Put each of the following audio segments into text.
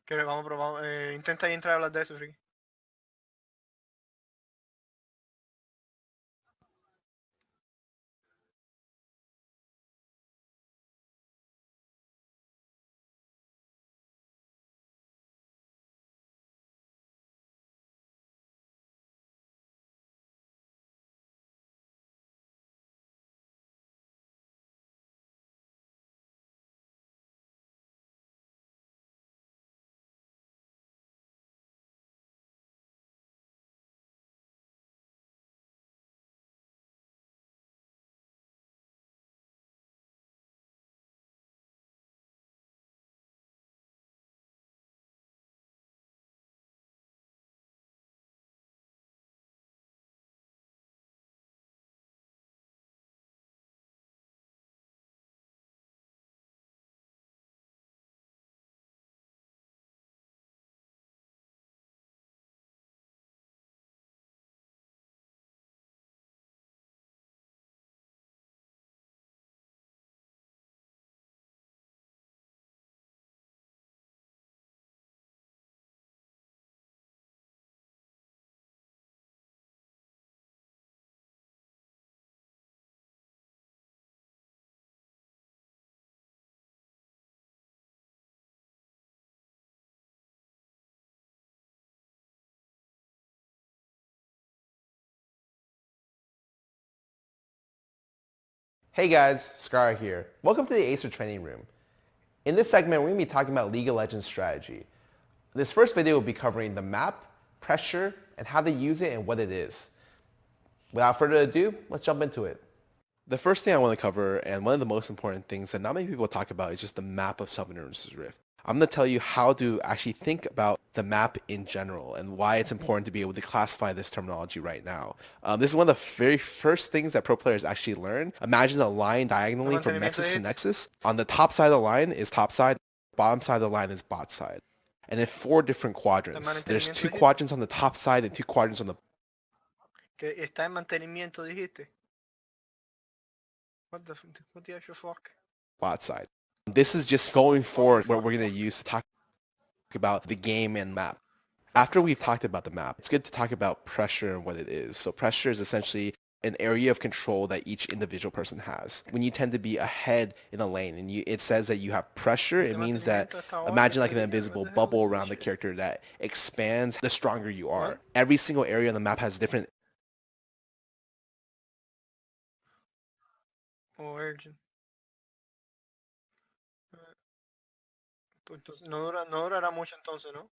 Vamos a probar. Intenta ahí entrar a hablar de eso, Friki. Hey guys, Scar here. Welcome to the Acer Training Room. In this segment, we're going to be talking about League of Legends strategy. This first video will be covering the map, pressure, and how to use it and what it is. Without further ado, let's jump into it. The first thing I want to cover, and one of the most important things that not many people talk about, is just the map of Summoner's Rift. I'm going to tell you how to actually think about the map in general and why it's important to be able to classify this terminology right now. This is one of the very first things that pro players actually learn. Imagine a line diagonally from nexus to nexus. On the top side of the line is top side, bottom side of the line is bot side. And in 4 different quadrants. There's 2 quadrants on the top side and 2 quadrants on the Que está en mantenimiento, dijiste. What the actual fuck? bot side. This is just going forward what we're going to use to talk about the game and map. After we've talked about the map, it's good to talk about pressure and what it is. So pressure is essentially an area of control that each individual person has. When you tend to be ahead in a lane and it says that you have pressure, it means that imagine like an invisible bubble around the character that expands the stronger you are. Every single area on the map has different Virgin. Pues entonces, no durará mucho entonces, ¿no?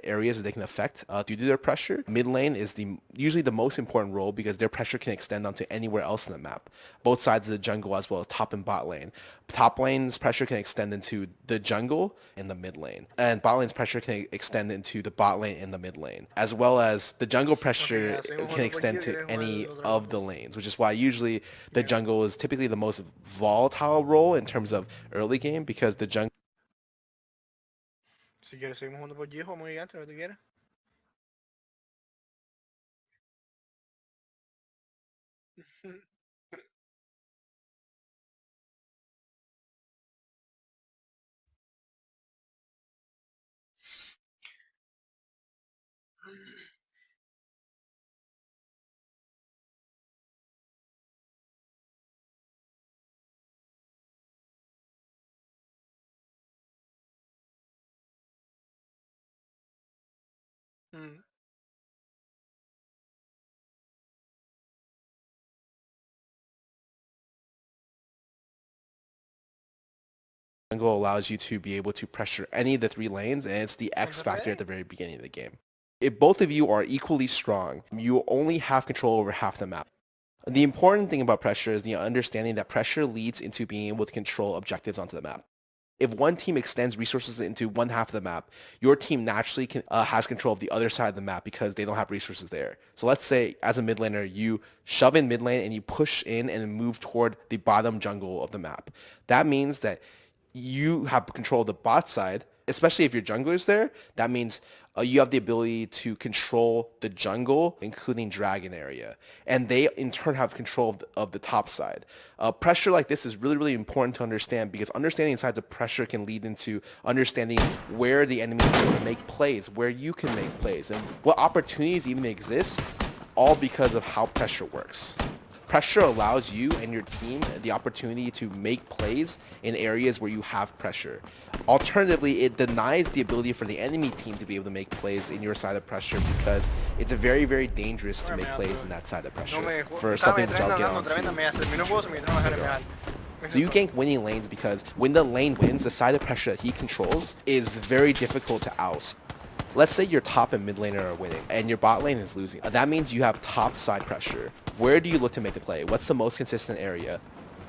areas that they can affect due to their pressure. Mid lane is usually the most important role because their pressure can extend onto anywhere else in the map, both sides of the jungle as well as top and bot lane. Top lane's pressure can extend into the jungle and the mid lane, and bot lane's pressure can extend into the bot lane and the mid lane, as well as the jungle pressure can extend to any of the lanes, which is why usually the jungle is typically the most volatile role in terms of early game because the jungle Si quieres seguimos jugando por G, jugamos gigante, lo que tú quieras. jungle allows you to be able to pressure any of the 3 lanes, and it's the X factor at the very beginning of the game. If both of you are equally strong, you only have control over half the map. The important thing about pressure is the understanding that pressure leads into being able to control objectives onto the map. If one team extends resources into one half of the map, your team naturally has control of the other side of the map because they don't have resources there. So let's say as a mid laner, you shove in mid lane and you push in and move toward the bottom jungle of the map. That means that you have control of the bot side, especially if your jungler's there. That means you have the ability to control the jungle, including dragon area, and they in turn have control of the top side. Pressure like this is really, really important to understand, because understanding sides of pressure can lead into understanding where the enemy is able to make plays, where you can make plays, and what opportunities even exist, all because of how pressure works. Pressure allows you and your team the opportunity to make plays in areas where you have pressure. Alternatively, it denies the ability for the enemy team to be able to make plays in your side of pressure, because it's very, very dangerous to make plays in that side of pressure. For something which I'll get onto. So you gank winning lanes because when the lane wins, the side of pressure that he controls is very difficult to oust. Let's say your top and mid laner are winning and your bot lane is losing. That means you have top side pressure. Where do you look to make the play? What's the most consistent area?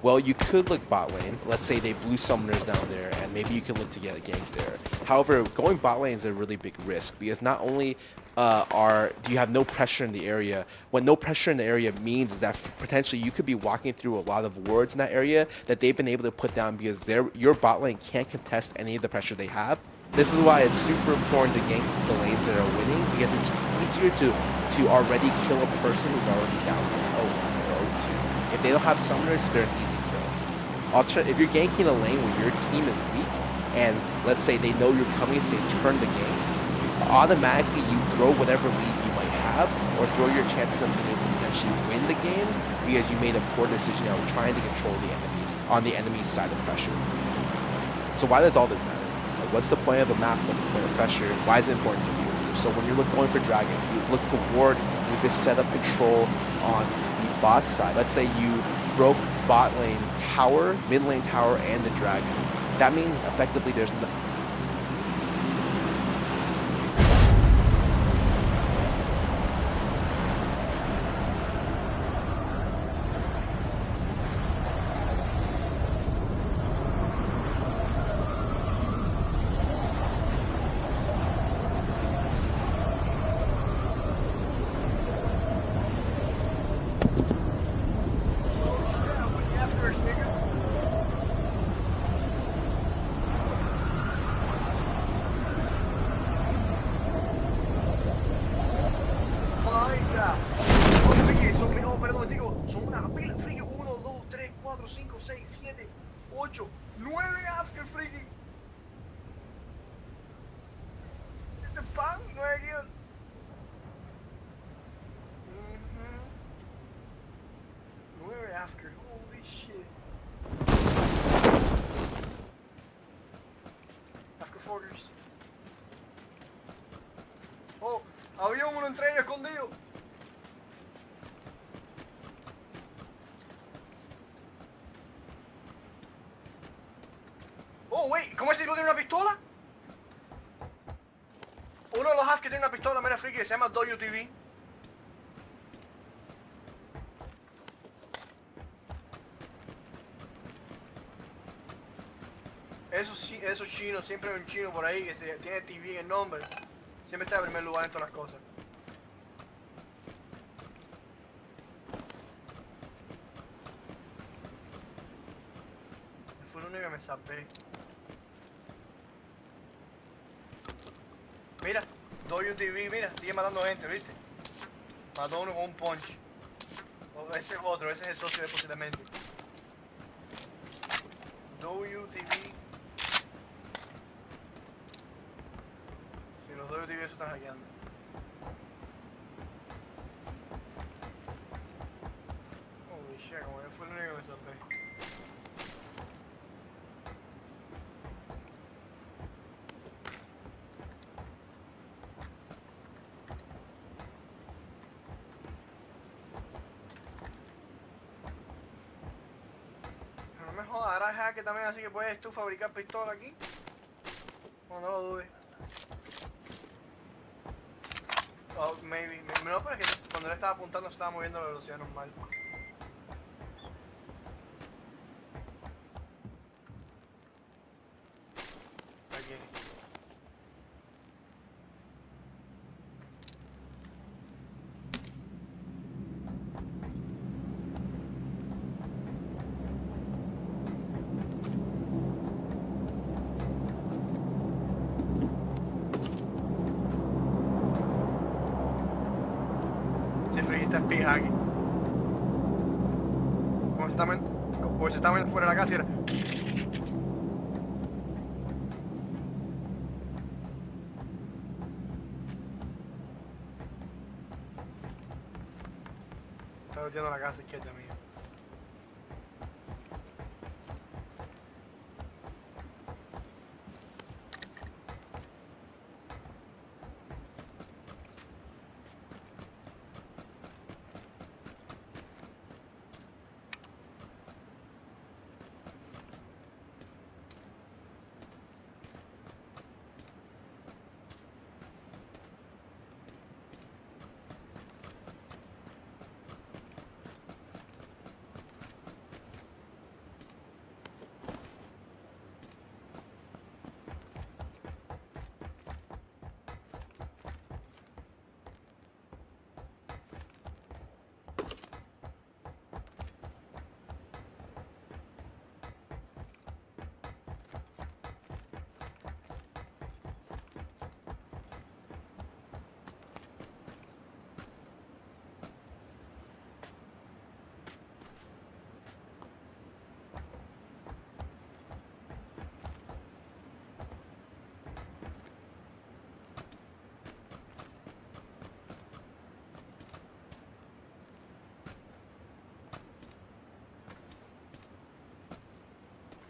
Well, you could look bot lane. Let's say they blue summoners down there, and maybe you can look to get a gank there. However, going bot lane is a really big risk, because not only do you have no pressure in the area, what no pressure in the area means is that potentially you could be walking through a lot of wards in that area that they've been able to put down, because your bot lane can't contest any of the pressure they have. This is why it's super important to gank the lanes that are winning, because it's just easier to already kill a person who's already down on 0-1 or 0-2. If they don't have summoners, they're an easy kill. If you're ganking a lane where your team is weak, and let's say they know you're coming, so they turn the game, automatically you throw whatever lead you might have, or throw your chances of being able to potentially win the game, because you made a poor decision on trying to control the enemies on the enemy's side of pressure. So why does all this matter? What's the point of a map? What's the point of pressure? Why is it important to you? So when you're going for dragon, you look toward with this set up control on the bot side. Let's say you broke bot lane tower, mid lane tower, and the dragon. That means effectively there's no... Son una pila, friki, 1, 2, 3, 4, 5, 6, 7, 8, 9 after, friki. ¿Es el pan? 9 kills. Nueve after, holy shit. After Forgers. Oh, había uno entre ellos escondido. Oh, wait, ¿cómo ese tipo tiene una pistola? Uno de los half que tiene una pistola, mira, friki, se llama WTV. Esos chinos, siempre hay un chino por ahí que tiene TV en el nombre. Siempre está en primer lugar en todas las cosas. Fue lo único que me zapé. Mira, WTV, mira, sigue matando gente, ¿viste? Mató uno con un punch. Oh, ese es otro, ese es el socio de posiblemente. WTV. Si los WTV eso están hackeando. Holy shit, como que fue el único que me zapé. No me jodas, ahora es hacker también, así que puedes tú fabricar pistola aquí. No, no lo dudes. Oh, maybe. No, pero es que cuando le estaba apuntando se estaba moviendo a la velocidad normal. Aquí. pija aquí. Como se estaban fuera de la casa y era... Está metiendo la casa izquierda mía.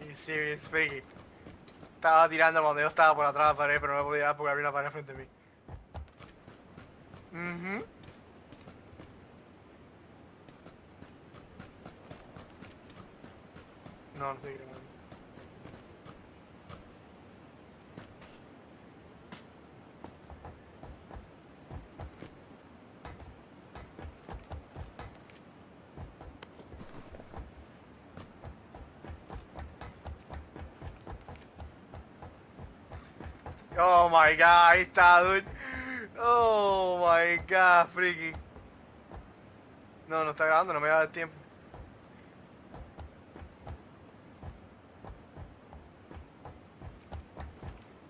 Y sí, bien freaky. Estaba tirando cuando yo estaba por atrás de la pared, pero no me podía dar porque había una pared frente a mí. No, no estoy grabando. Oh my god, ahí está, dude. Oh my god, freaky. No, no está grabando, no me va a dar tiempo.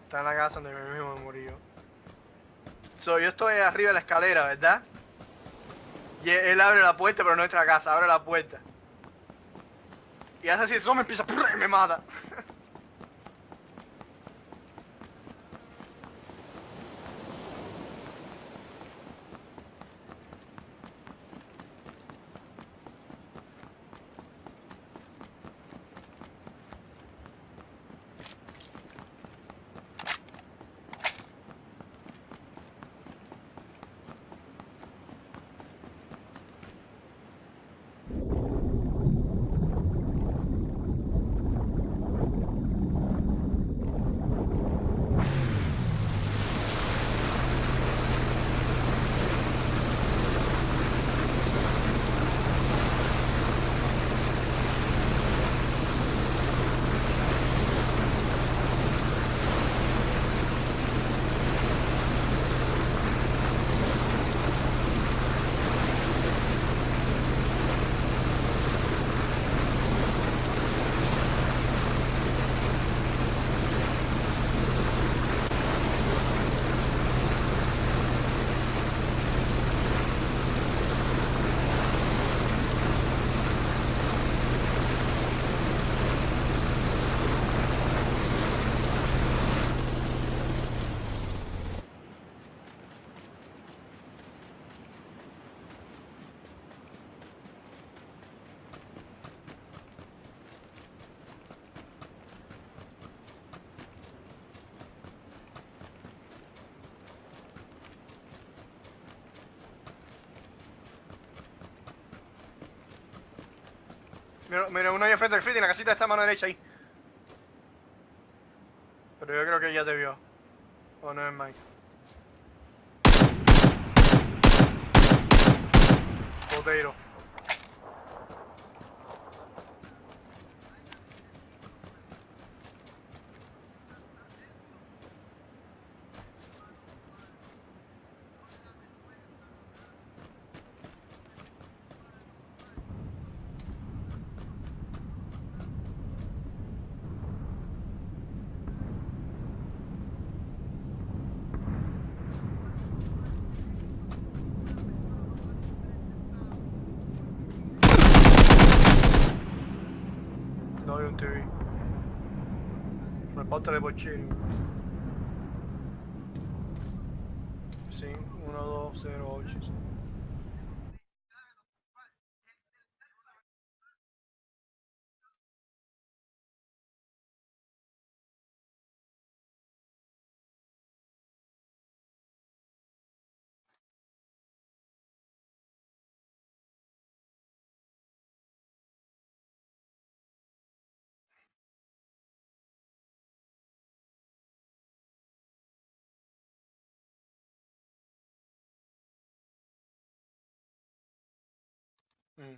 Está en la casa donde me mismo me morí yo. So, yo estoy arriba de la escalera, ¿verdad? Y él abre la puerta, pero no entra a la casa, abre la puerta. Y hace así, eso me empieza y me mata. Mira, uno ahí enfrente del frente y la casita está a mano derecha ahí. Pero yo creo que ya te vio. O no es Mike. Potato. TV. Repórtale por chino. Sí, 1208. Mm.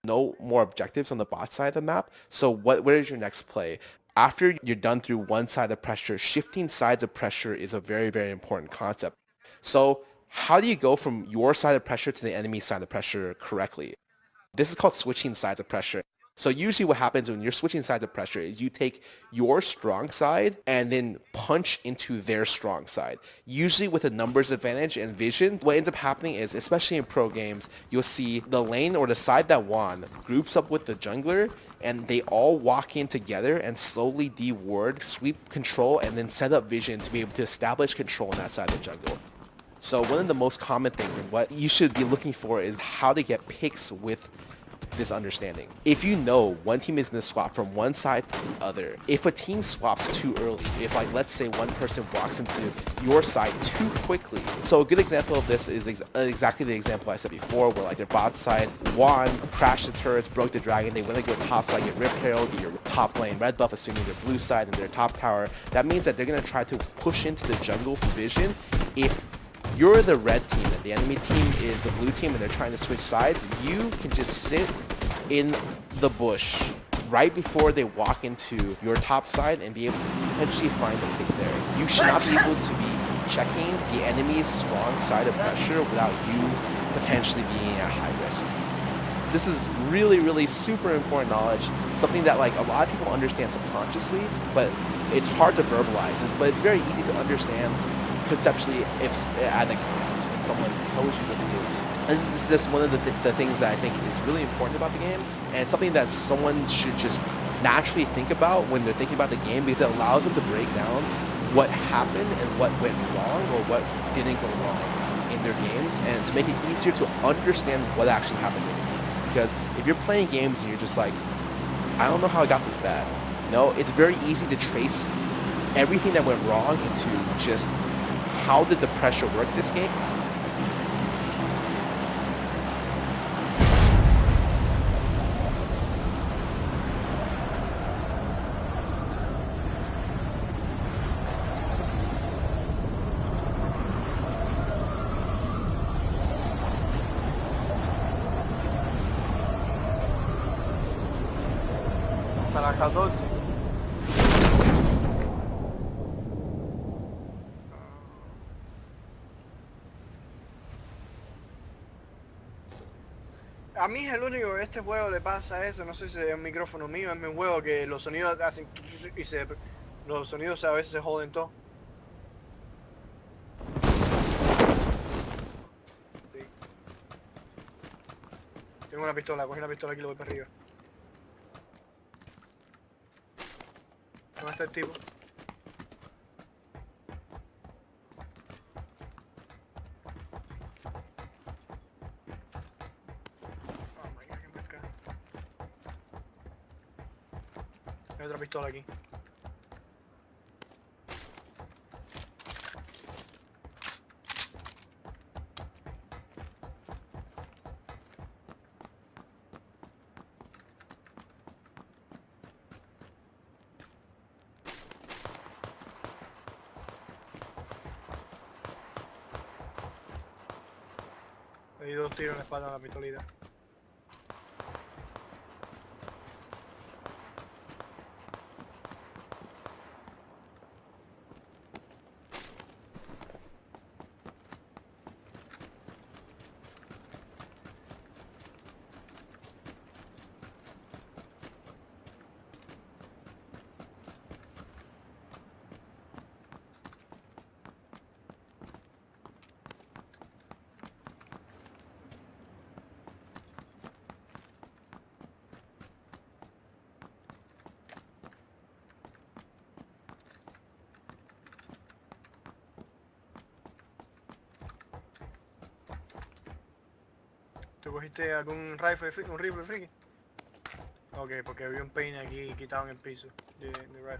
No more objectives on the bot side of the map. So where is your next play? After you're done through one side of pressure, shifting sides of pressure is a very, very important concept. So how do you go from your side of pressure to the enemy side of pressure correctly? This is called switching sides of pressure. So usually what happens when you're switching sides of pressure is you take your strong side and then punch into their strong side. Usually with a numbers advantage and vision, what ends up happening is, especially in pro games, you'll see the lane or the side that won groups up with the jungler and they all walk in together and slowly de-ward, sweep control, and then set up vision to be able to establish control on that side of the jungle. So one of the most common things and what you should be looking for is how to get picks with this understanding. If you know one team is going to swap from one side to the other, if a team swaps too early, if like let's say one person walks into your side too quickly. So a good example of this is exactly the example I said before, where like their bot side won, crashed the turrets, broke the dragon, they went to go top side, get Rip Herald, get your top lane red buff, assuming their blue side and their top tower. That means that they're going to try to push into the jungle for vision. If you're the red team and the enemy team is the blue team and they're trying to switch sides, you can just sit in the bush right before they walk into your top side and be able to potentially find a pick there. You should not be able to be checking the enemy's strong side of pressure without you potentially being at high risk. This is really, really super important knowledge, something that like a lot of people understand subconsciously, but it's hard to verbalize, but it's very easy to understand conceptually if at a glance when someone tells you what it is. This is just one of the things that I think is really important about the game, and it's something that someone should just naturally think about when they're thinking about the game, because it allows them to break down what happened and what went wrong or what didn't go wrong in their games, and to make it easier to understand what actually happened in their games. Because if you're playing games and you're just like, I don't know how I got this bad, no, it's very easy to trace everything that went wrong into just how did the pressure work this game? Para 14. A mí es el único que a este juego le pasa eso, no sé si es el micrófono mío, es mi juego que los sonidos hacen y los sonidos a veces se joden todo. Sí. Tengo una pistola, cogí una pistola aquí y lo voy para arriba. ¿Dónde está el tipo? Oh my god, qué marca. Hay otra pistola aquí. Le di 2 tiros en la espalda a la pistolita. ¿Tú cogiste algún rifle friki? ¿Un rifle friki? Ok, porque había un peine aquí quitado en el piso de rifle.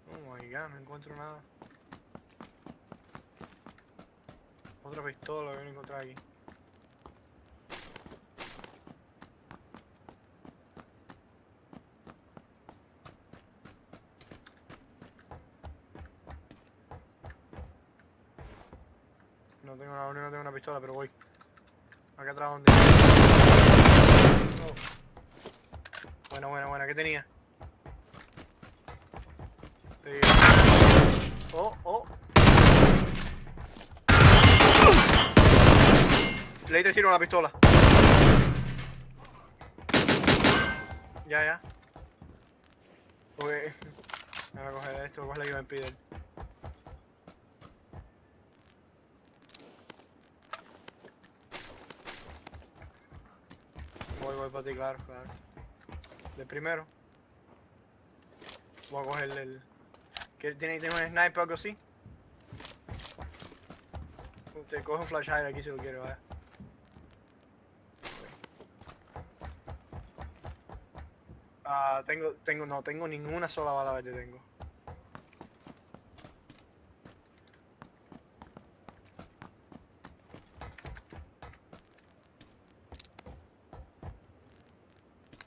Oh my god, no encuentro nada. Otra pistola que voy a encontrar aquí. No tengo una pistola, pero voy. Acá atrás donde... Oh. Buena, ¿qué tenía? Oh. Le di 3 tiros a la pistola. Ya. Ok. Me voy a coger esto, ¿cuál es la que me pide? Voy para ti, claro. De primero. Voy a coger el... ¿Tiene un sniper o algo así? Usted coge un flashlight aquí si lo quiere, vaya. No tengo ninguna sola bala verde tengo.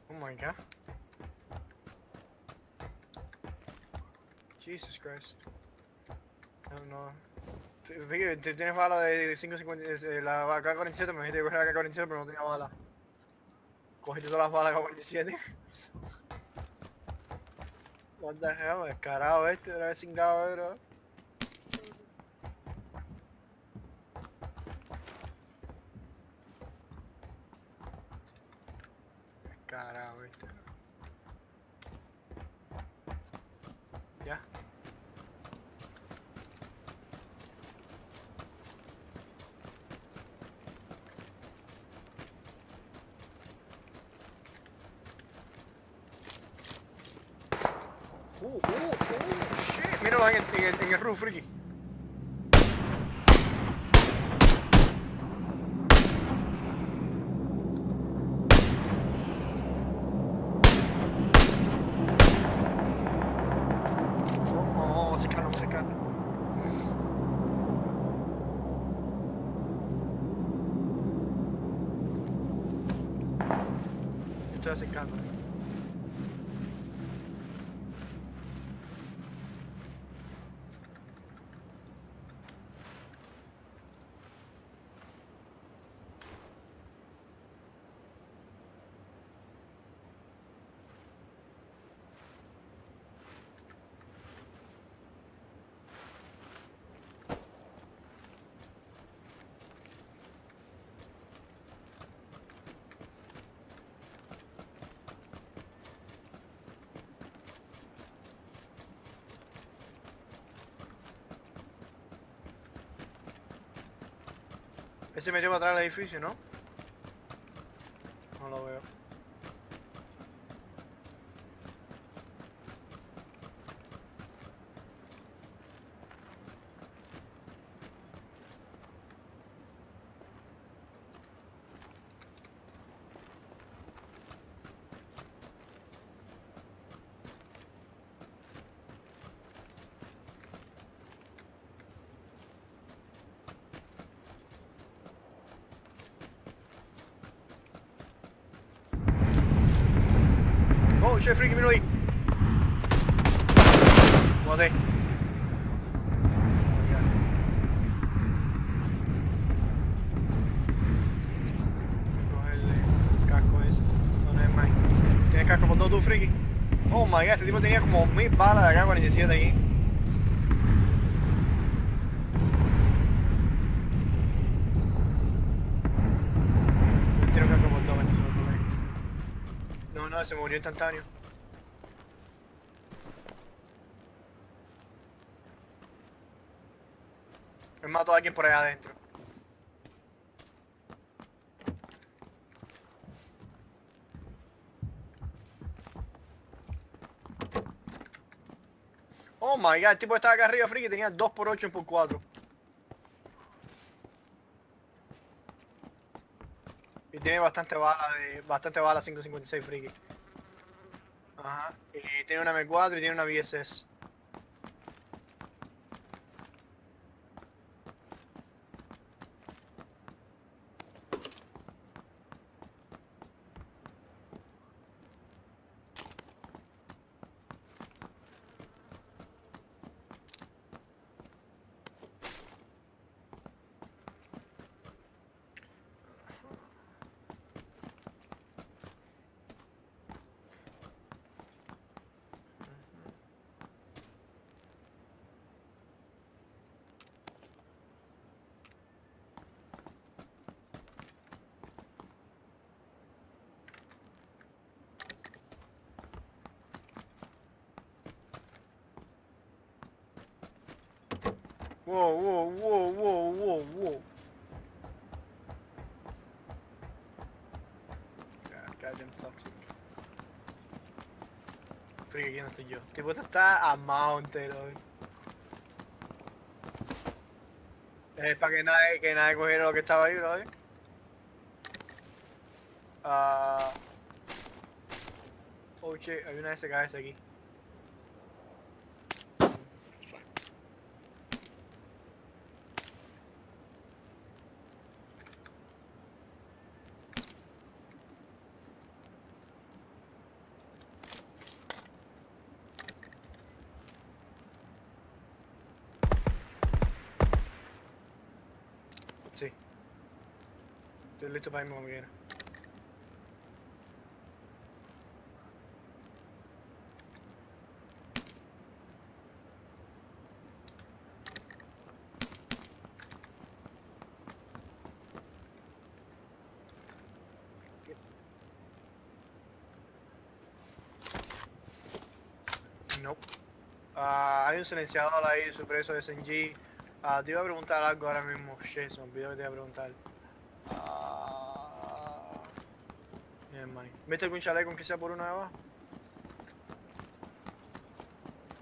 Oh my god. Jesus Christ. No. Fíjate, tienes bala de 5.50, la AK-47, me dijiste que coger la AK-47 pero no tenía bala. Cogiste todas las balas AK-47. What the hell, descarado este, era vez sin bro. Descarado este. Ya. Shit. Míralo en el roof, Ricky. Vamos a acercarnos. Estoy acercando. Ese metió para atrás del edificio, ¿no? No lo veo. Oh, shit, Freaky, míralo ahí. Maté. Coge el casco ese. No es más. ¿Tienes casco por todo tú, Freaky? Oh my god, este tipo tenía como 1000 balas de AK-47 aquí. Tiene un casco por todo, no, se murió instantáneo. Me mató a alguien por allá adentro. Oh my god, el tipo estaba acá arriba, friki, tenía 2x8 y 4. Y tiene bastante bala 5.56 friki. Ajá. Y tiene una M4 y tiene una VSS. Wow, wow, wow, wow, wow, wow. Goddamn toxic. Friki, ¿quién estoy yo? Tipo, este está a mountain, hoy. Es para que nadie cogiera lo que estaba ahí, ¿no? Ah... Oh, che, hay una SKS aquí. Sí. Estoy listo para irme como quiera. No. Hay un silenciador ahí, supreso de SNG. Te iba a preguntar algo ahora mismo. Shit, se me olvidó que te iba a preguntar. Never mind. ¿Viste algún chaleco aunque sea por uno de abajo?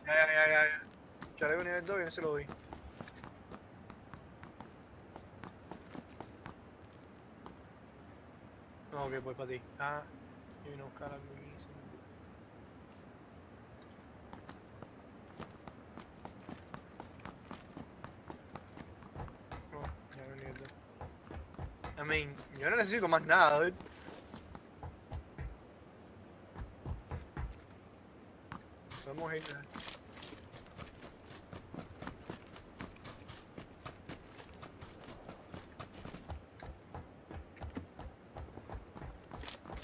Ya. Chaleco nivel 2 y no se lo vi. No, ok, pues para ti. Y vine a buscar algo aquí. Sí. No, chaleco nivel 2. I mean, yo no necesito más nada, dude. Podemos ir.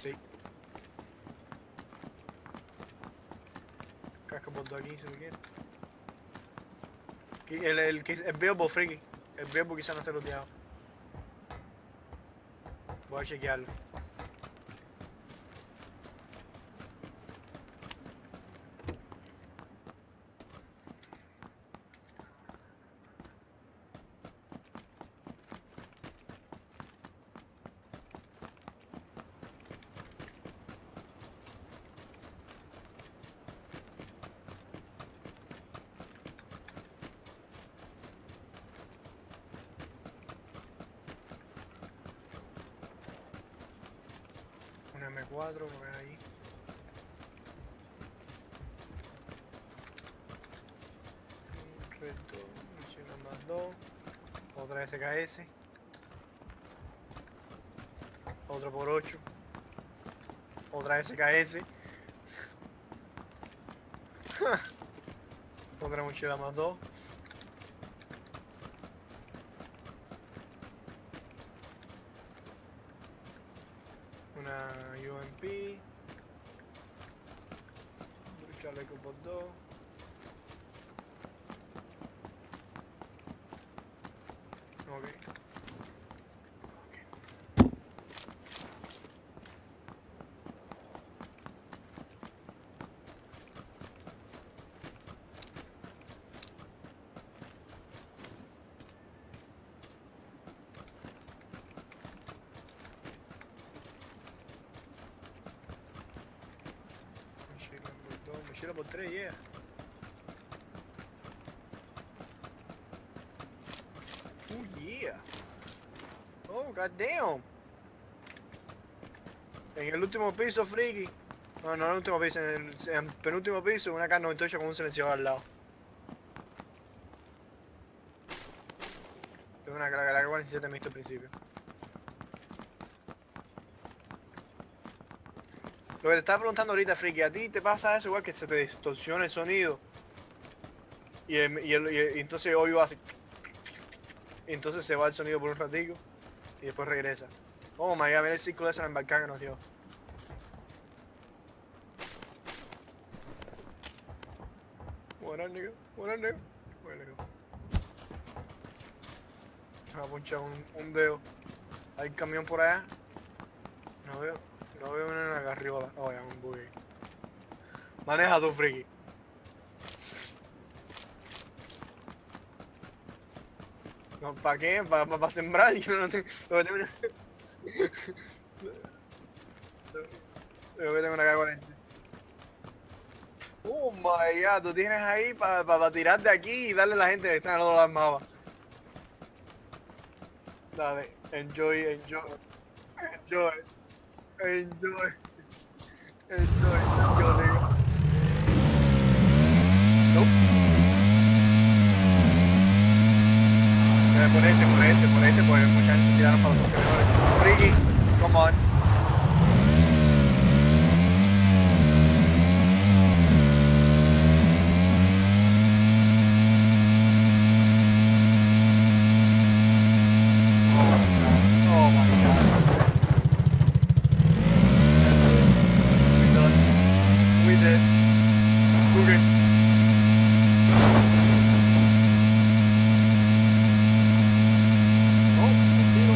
Sí. Casca por dos aquí si me quiere. El Bilbo, friki. El Bilbo quizá no esté looteado. Voy a chequearlo. Una M4 por ahí. Un reto, mochila más 2. Otra SKS. Otro por 8. Otra SKS. Otra mochila más 2. Una UMP. Un chaleco por 2. Ok. Mochila por 2. Mochila por 3, yeah. Oh, goddamn. En el último piso, friki. No, no en el último piso, en el penúltimo piso, una K98 con un silenciador al lado. Tengo una K47 en visto al principio. Lo que te estaba preguntando ahorita, friki, ¿a ti te pasa eso igual que se te distorsiona el sonido? Y entonces oigo así. Y entonces se va el sonido por un ratico. Y después regresa. Oh my god, mira el círculo ese en el embarcada que nos dio. Buena, nigga. Buena, nigga. Buena, nigga. Me va a punchar un dedo. Hay camión por allá. No veo una garriola. Oh, ya, un buggy. Maneja tú, friki. No, ¿para qué? ¿Para sembrar? Yo no tengo... Yo tengo una... Yo tengo una K40. Oh my god, tú tienes ahí para tirar de aquí y darle a la gente que está en el otro lado del mapa. Dale, enjoy, enjoy, enjoy, enjoy, enjoy, nigga. Nope. Por este, porque mucha gente tiraron para los contenedores. Friki, come on. Oh my god, that's it. We done. We did. Okay. Oh, un tiro.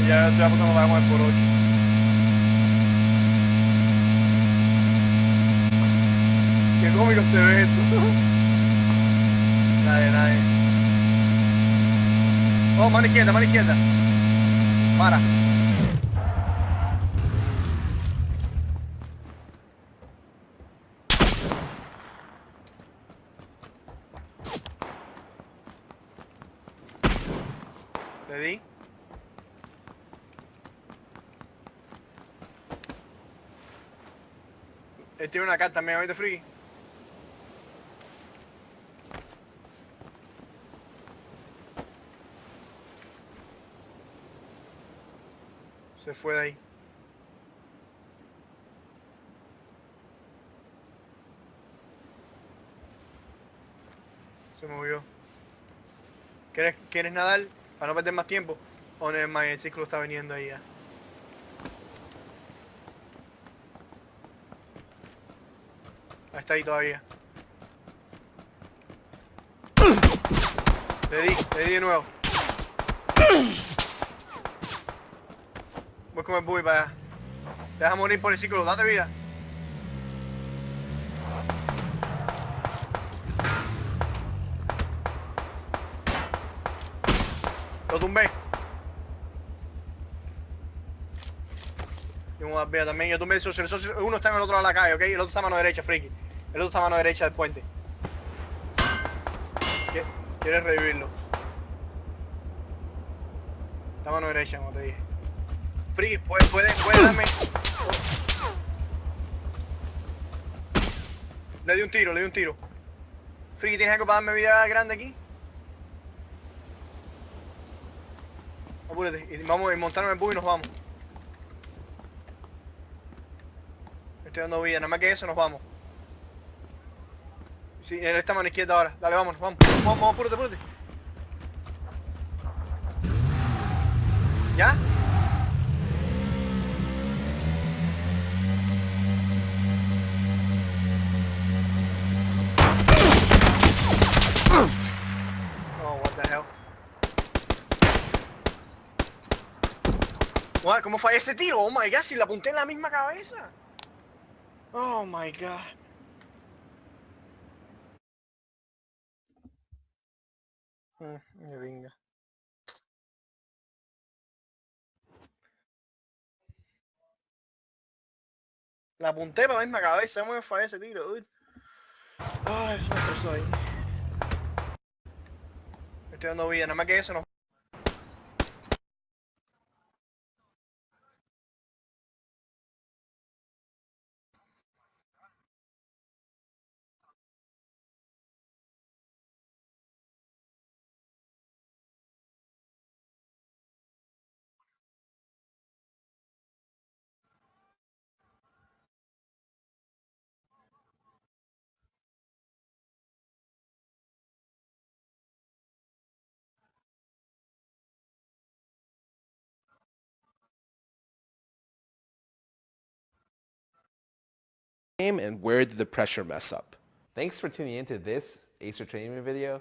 Ya estoy apuntando para comer por 8. Qué cómico se ve esto. Nadie. Oh, mano izquierda, mano izquierda. Para. Le di. Él tiene una carta también, ¿oíste, friki? Se fue de ahí. Se movió. ¿Quieres nadar? Para no perder más tiempo. O no es más, el ciclo está viniendo ahí ya. Está ahí todavía. Le di de nuevo. Voy con el buggy para allá. Te vas a morir por el ciclo, date vida. Lo tumbé. Yo me voy a dar vida también. Yo tumbé el socio. Uno está en el otro lado de la calle, ¿ok? El otro está a mano derecha, friki. El otro está a mano derecha del puente. ¿Quieres revivirlo? Está a mano derecha, como te dije. Friki, puede darme... Le di un tiro. Friki, ¿tienes algo para darme vida grande aquí? Apúrate, y vamos a montarnos en el bus y nos vamos. Me estoy dando vida, nada más que eso nos vamos. Sí, él está a mano izquierda ahora. Dale, vamos, apúrate. ¿Ya? Oh, what the hell. What? ¿Cómo fue ese tiro? Oh my god, si le apunté en la misma cabeza. Oh my god. Venga. La apunté para la misma cabeza, ¿cómo fue ese tiro, dude? Ay, eso me pasó ahí. Me estoy dando vida, nada más que eso no. And where did the pressure mess up? Thanks for tuning into this Acer training room video.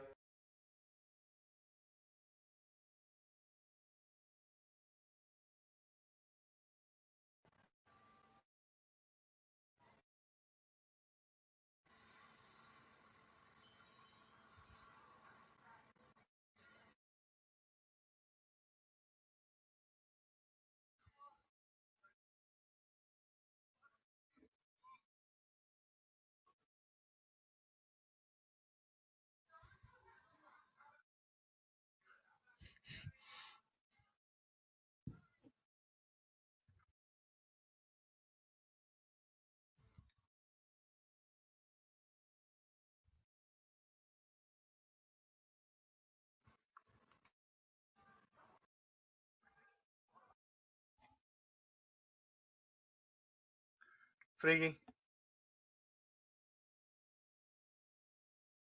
Friki.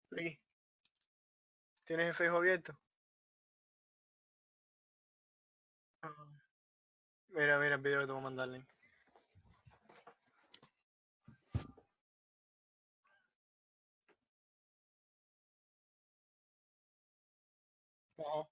Friki. ¿Tienes el Facebook abierto? Ah. Mira, mira el video que te voy a mandar, link. Ajá.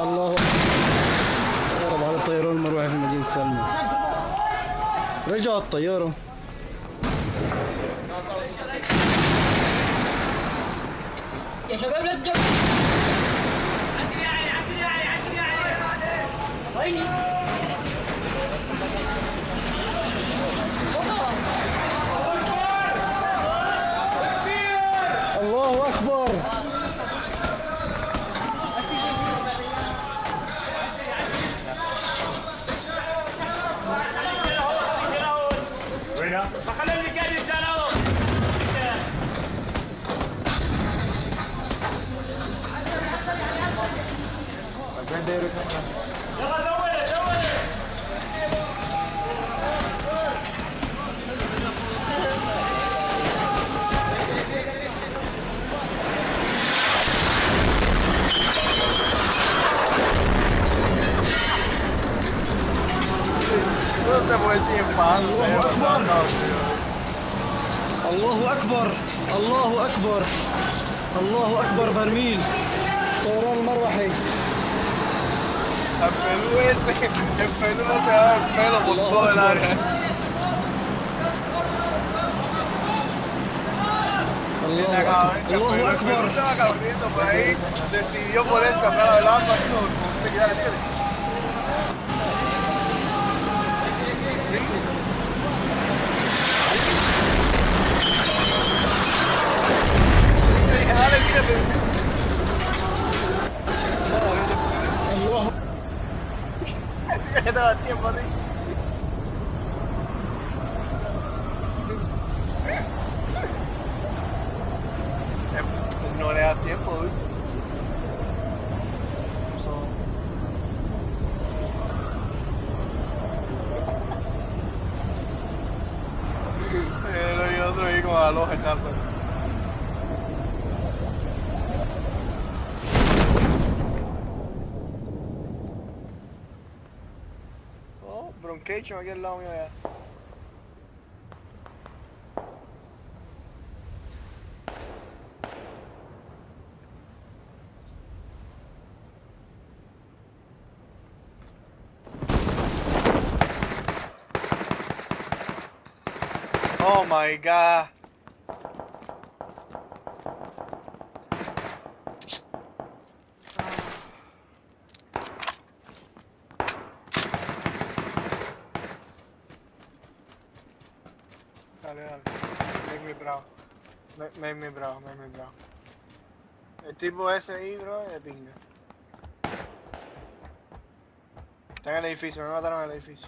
الله أكبر على الطيران المروحة في مدينة سلمى. رجعت الطيارة. يا شباب لا تجوا. ويني؟ الله أكبر. No se puede decir en pan, الله أكبر. الله أكبر. الله أكبر برميل. طيران المروحي. el pelú no se va el pelo por todo el área. الله أكبر. El estaba corriendo por ahí, decidió ponerse atrás del arma y no, dale, síguele. Dale, síguele. الله. Que te da tiempo a ti. No le da tiempo, dude. Y otro ahí con la loja escapa. Oh, Broncation aquí al lado mío ya. Oh my god. Dale, dale. Make me proud. Make me proud, make me proud. El tipo ese ahí, bro, es de pinga. Está en el edificio, me mataron en el edificio.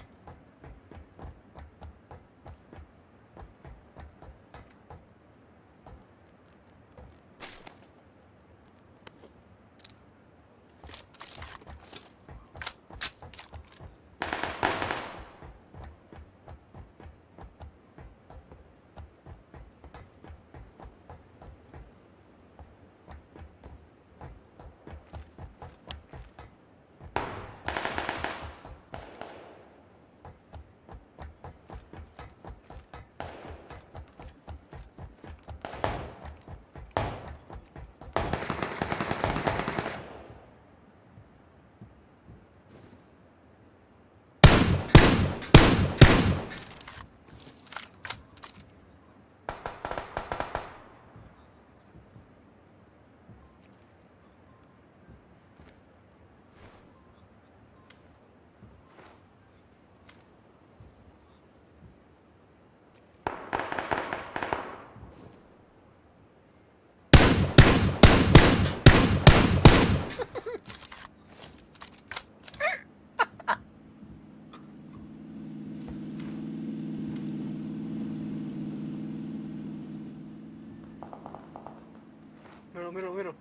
Miro, miro, miro.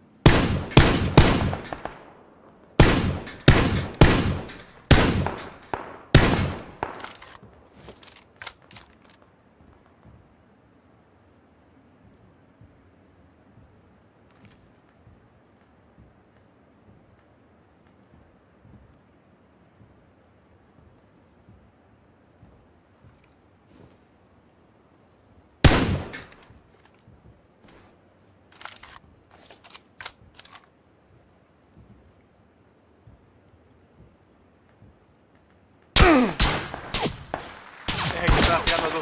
Es el que estás tirando tú.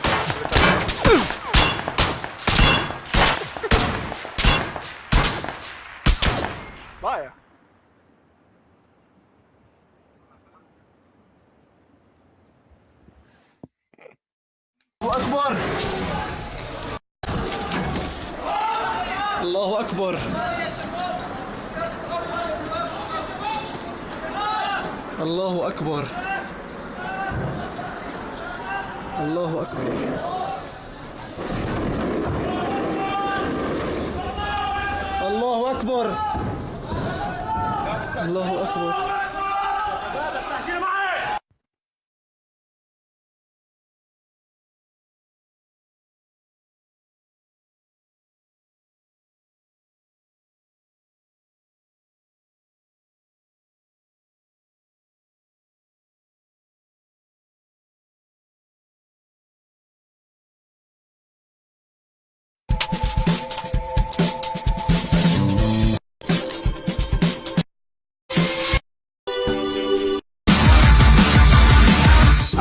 Vaya. الله أكبر الله أكبر الله أكبر الله أكبر الله أكبر الله أكبر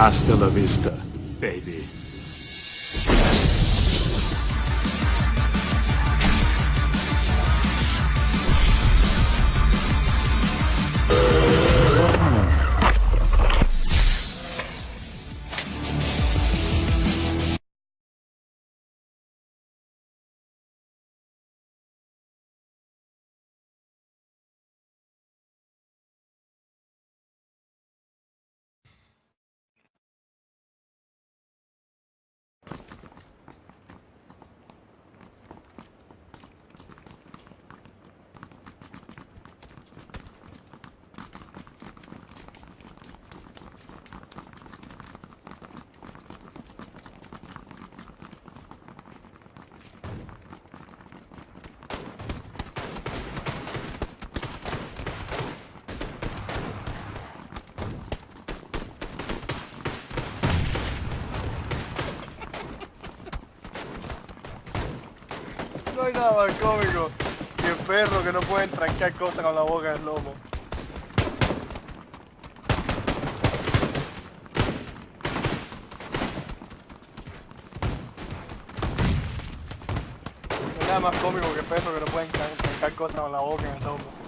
Hasta la vista, baby. No hay nada más cómico que perros que no pueden trancar cosas con la boca del lomo. No hay nada más cómico que perros que no pueden trancar cosas con la boca en el lomo.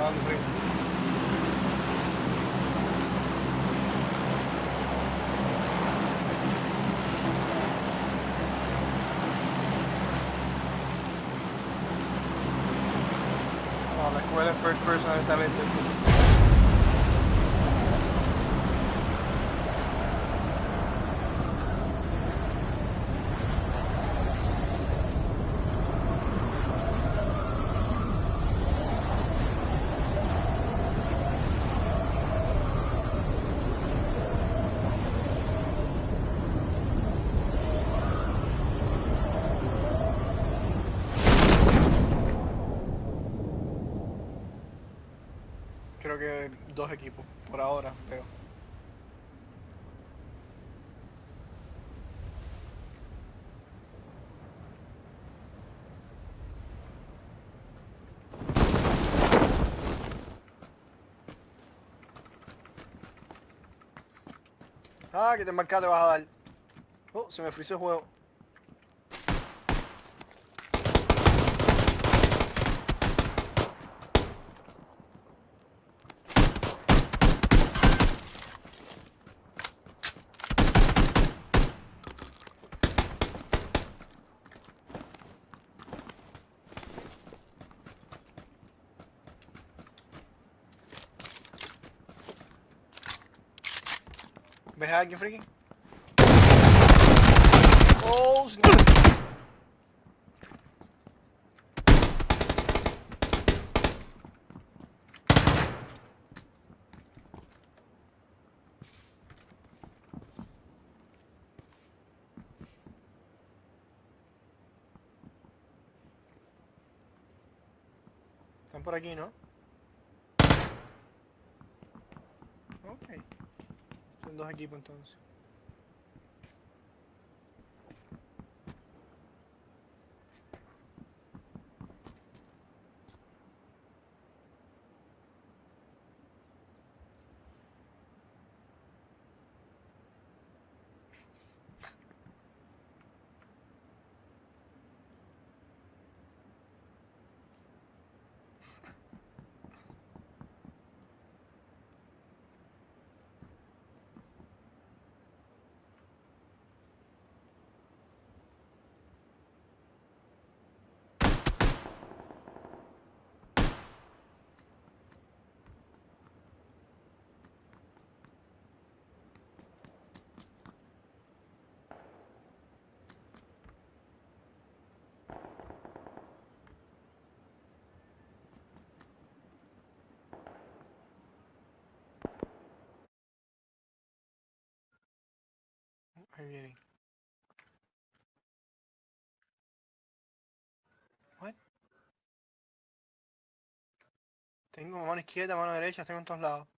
Hombre. No, la escuela en first person está lenta. Creo que 2 equipos, por ahora, veo. Ah, que te marca te vas a dar. Oh, se me frizó el juego. ¿Ves a alguien, friki? Oh, snap. Están por aquí, ¿no? Ok. Son 2 equipos entonces. Ahí vienen. What? Tengo mano izquierda, mano derecha, tengo en todos lados.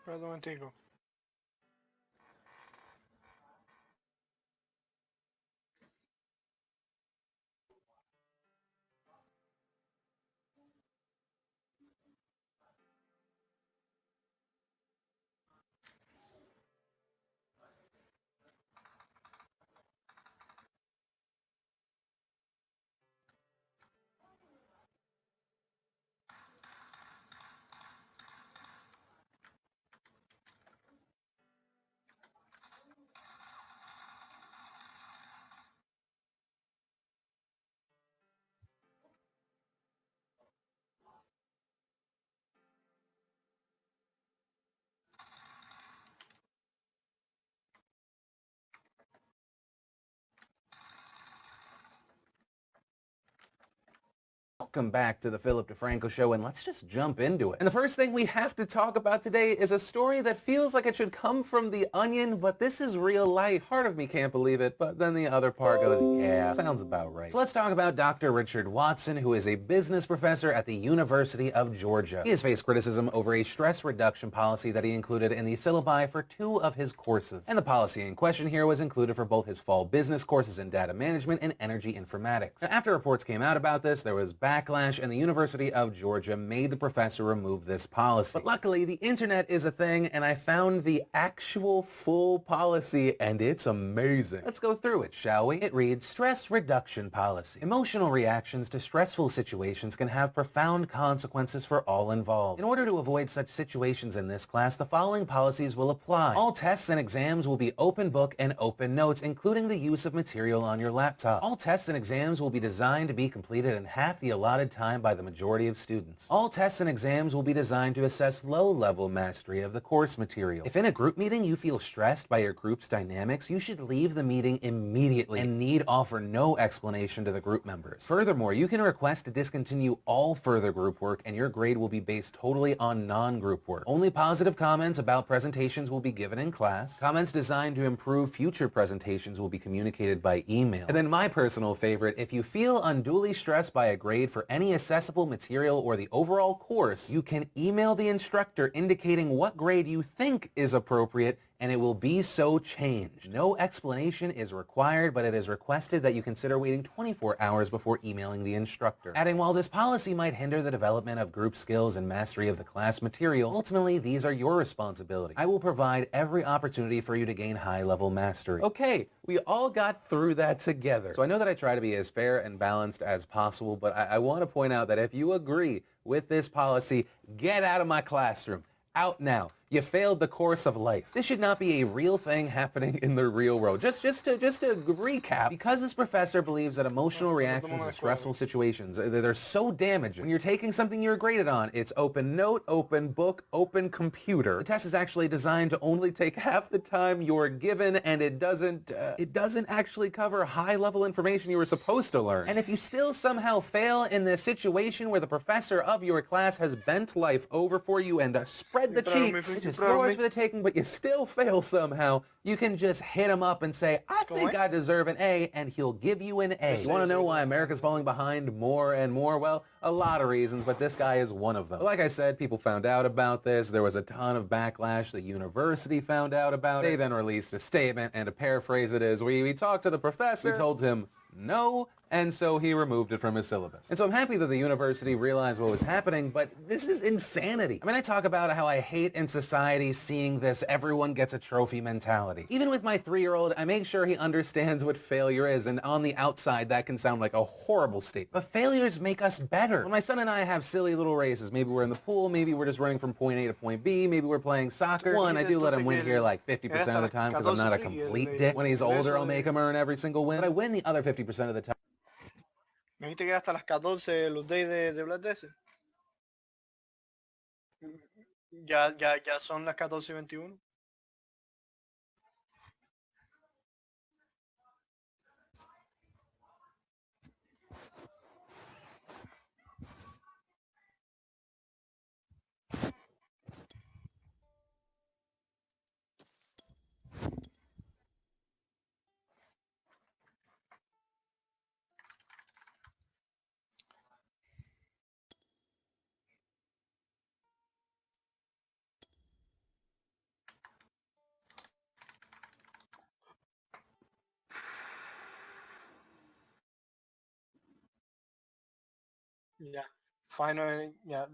Espera un momentico. Welcome back to the Philip DeFranco Show, and let's just jump into it. And the first thing we have to talk about today is a story that feels like it should come from The Onion, but this is real life. Part of me can't believe it, but then the other part goes, yeah, sounds about right. So let's talk about Dr. Richard Watson, who is a business professor at the University of Georgia. He has faced criticism over a stress reduction policy that he included in the syllabi for 2 of his courses. And the policy in question here was included for both his fall business courses in data management and energy informatics. Now, after reports came out about this, there was backlash, and the University of Georgia made the professor remove this policy. But luckily, the internet is a thing, and I found the actual full policy, and it's amazing. Let's go through it, shall we? It reads, Stress Reduction Policy. Emotional reactions to stressful situations can have profound consequences for all involved. In order to avoid such situations in this class, the following policies will apply. All tests and exams will be open book and open notes, including the use of material on your laptop. All tests and exams will be designed to be completed in half the allotted time by the majority of students. All tests and exams will be designed to assess low-level mastery of the course material. If in a group meeting you feel stressed by your group's dynamics, you should leave the meeting immediately and need offer no explanation to the group members. Furthermore, you can request to discontinue all further group work, and your grade will be based totally on non-group work. Only positive comments about presentations will be given in class. Comments designed to improve future presentations will be communicated by email. And then my personal favorite, if you feel unduly stressed by a grade for any accessible material or the overall course, you can email the instructor indicating what grade you think is appropriate, and it will be so changed. No explanation is required, but it is requested that you consider waiting 24 hours before emailing the instructor. Adding, while this policy might hinder the development of group skills and mastery of the class material, ultimately these are your responsibility. I will provide every opportunity for you to gain high-level mastery. Okay, we all got through that together. So I know that I try to be as fair and balanced as possible, but I want to point out that if you agree with this policy, get out of my classroom. Out now. You failed the course of life. This should not be a real thing happening in the real world. Just to recap, because this professor believes that emotional reactions to stressful situations, they're so damaging. When you're taking something you're graded on, it's open note, open book, open computer. The test is actually designed to only take half the time you're given, and it doesn't actually cover high-level information you were supposed to learn. And if you still somehow fail in this situation where the professor of your class has bent life over for you and spread the cheeks, which is yours for the taking, but you still fail somehow, you can just hit him up and say, I think I deserve an A, and he'll give you an A. You want to know why America's falling behind more and more? Well, a lot of reasons, but this guy is one of them. But like I said, people found out about this. There was a ton of backlash. The university found out about it. They then released a statement, and to paraphrase it is, we talked to the professor, we told him no, and so he removed it from his syllabus. And so I'm happy that the university realized what was happening, but this is insanity. I mean, I talk about how I hate in society seeing this everyone gets a trophy mentality. Even with my 3-year-old, I make sure he understands what failure is, and on the outside, that can sound like a horrible statement. But failures make us better. When my son and I have silly little races, maybe we're in the pool, maybe we're just running from point A to point B, maybe we're playing soccer. One, I do let him win here like 50% of the time because I'm not a complete dick. When he's older, I'll make him earn every single win, but I win the other 50% of the time. Me dijiste que hasta las 14 los days de Black Desert. Ya son las 14:21. Ya. Final, ya.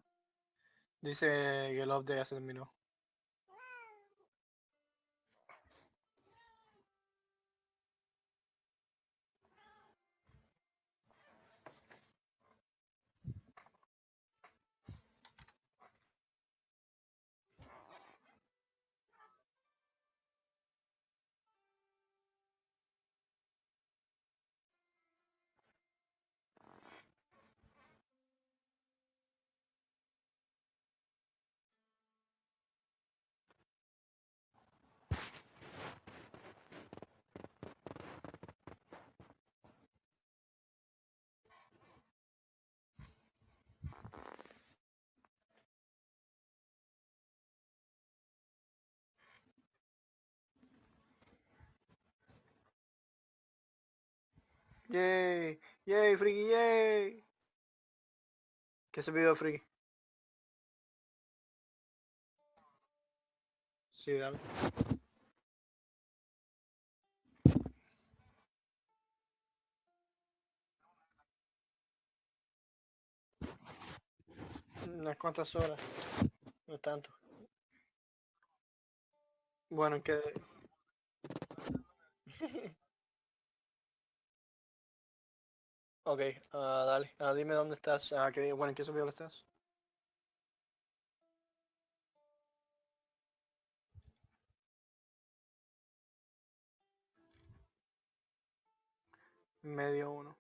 Dice que el update ya se terminó. Yay, yay, friki, yay. ¿Qué es el video, friki? Sí, dale. Unas cuantas horas, no tanto. Bueno, que... Ok, dale. Dime dónde estás. Bueno, ¿en qué servidor estás? Medio uno.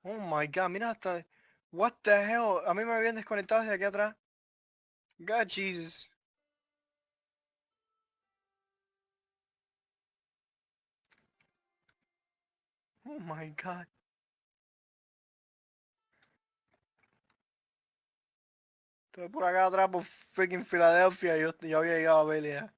Oh my god, mira hasta... What the hell? A mí me habían desconectado desde aquí atrás. God Jesus. Oh my god. Estoy por acá atrás por freaking Filadelfia. Yo había llegado a Bélgica. Ya.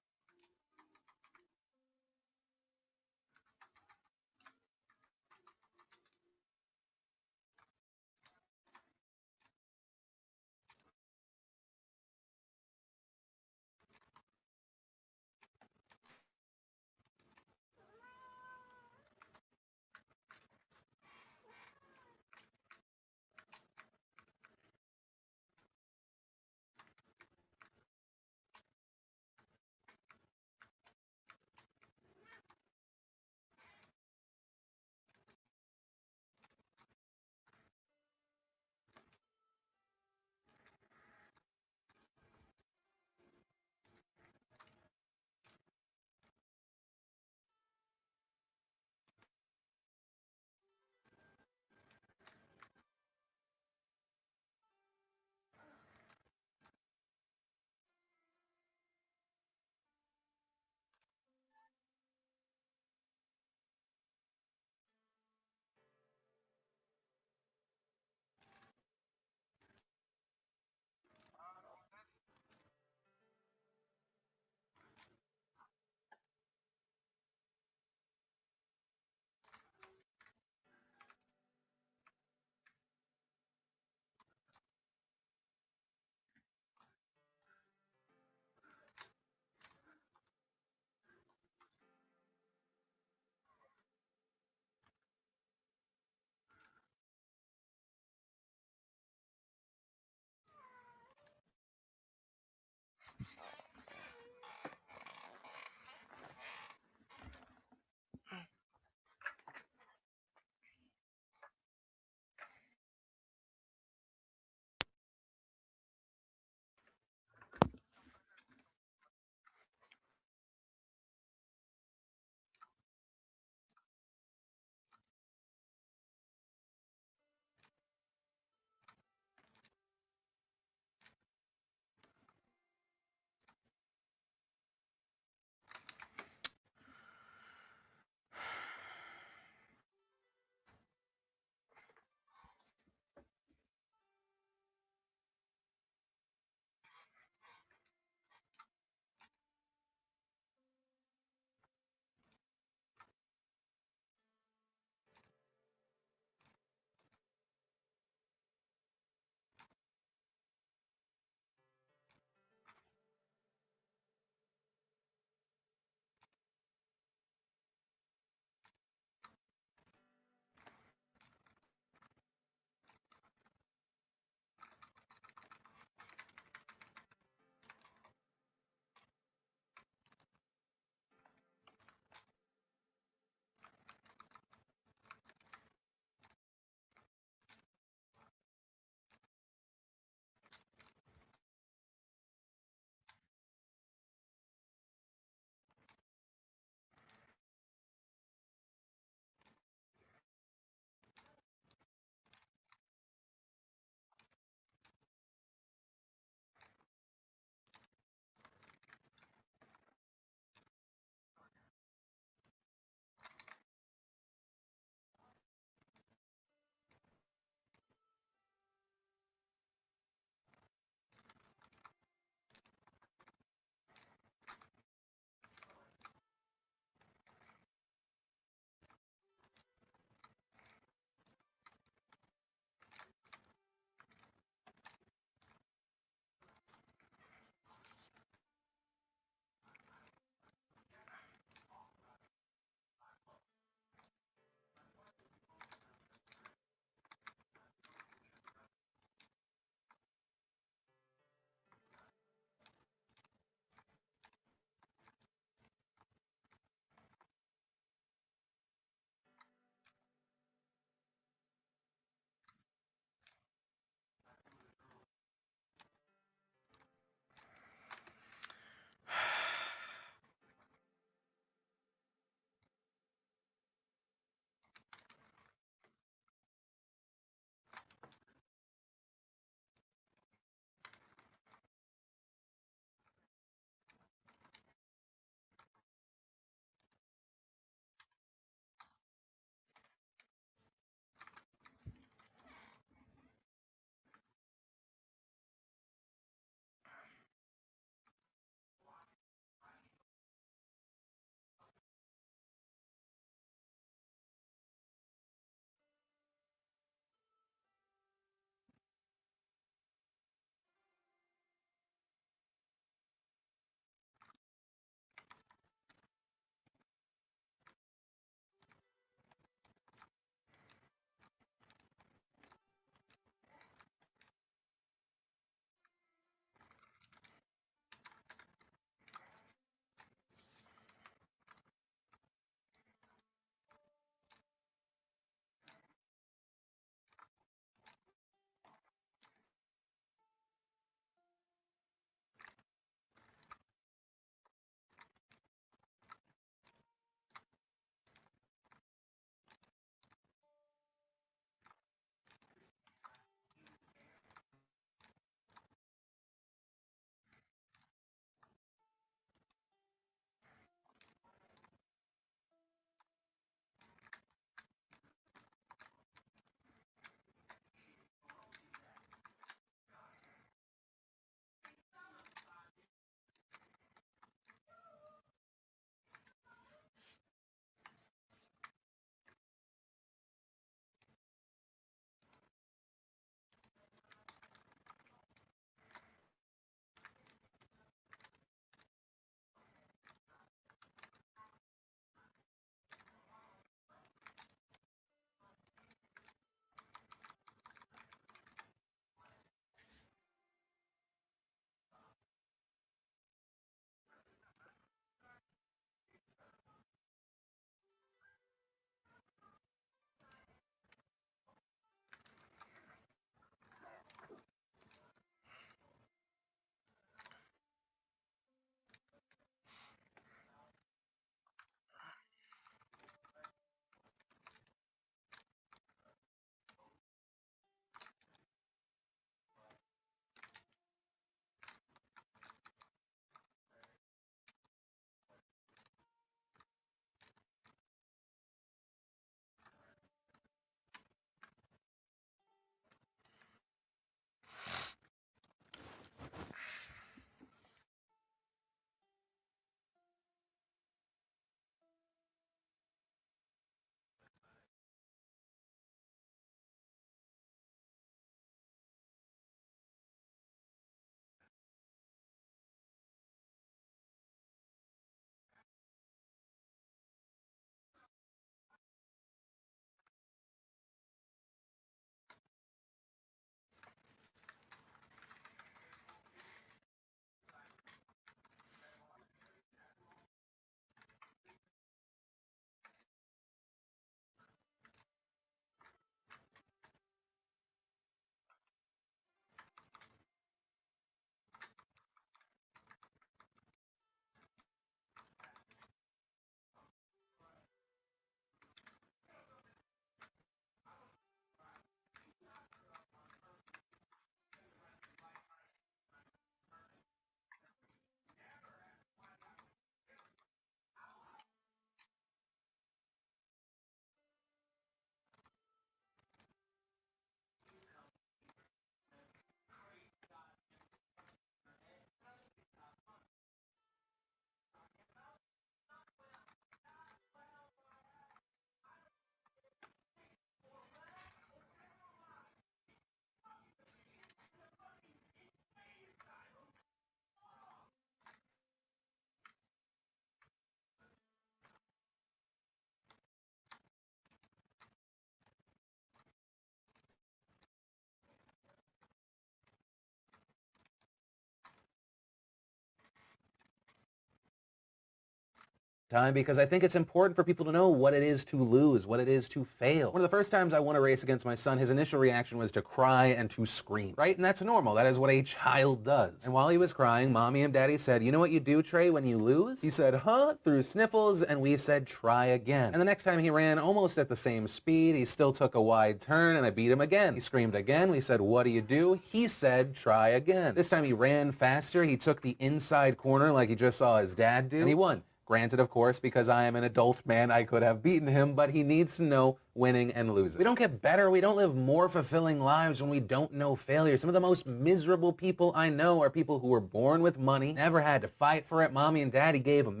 time because I think it's important for people to know what it is to lose, what it is to fail. One of the first times I won a race against my son, his initial reaction was to cry and to scream, right? And that's normal. That is what a child does. And while he was crying, mommy and daddy said, you know what you do, Trey, when you lose? He said, huh? Through sniffles, and we said, try again. And the next time he ran almost at the same speed, he still took a wide turn, and I beat him again. He screamed again. We said, what do you do? He said, try again. This time he ran faster. He took the inside corner like he just saw his dad do, and he won. Granted, of course, because I am an adult man, I could have beaten him, but he needs to know winning and losing. We don't get better. We don't live more fulfilling lives when we don't know failure. Some of the most miserable people I know are people who were born with money, never had to fight for it. Mommy and daddy gave them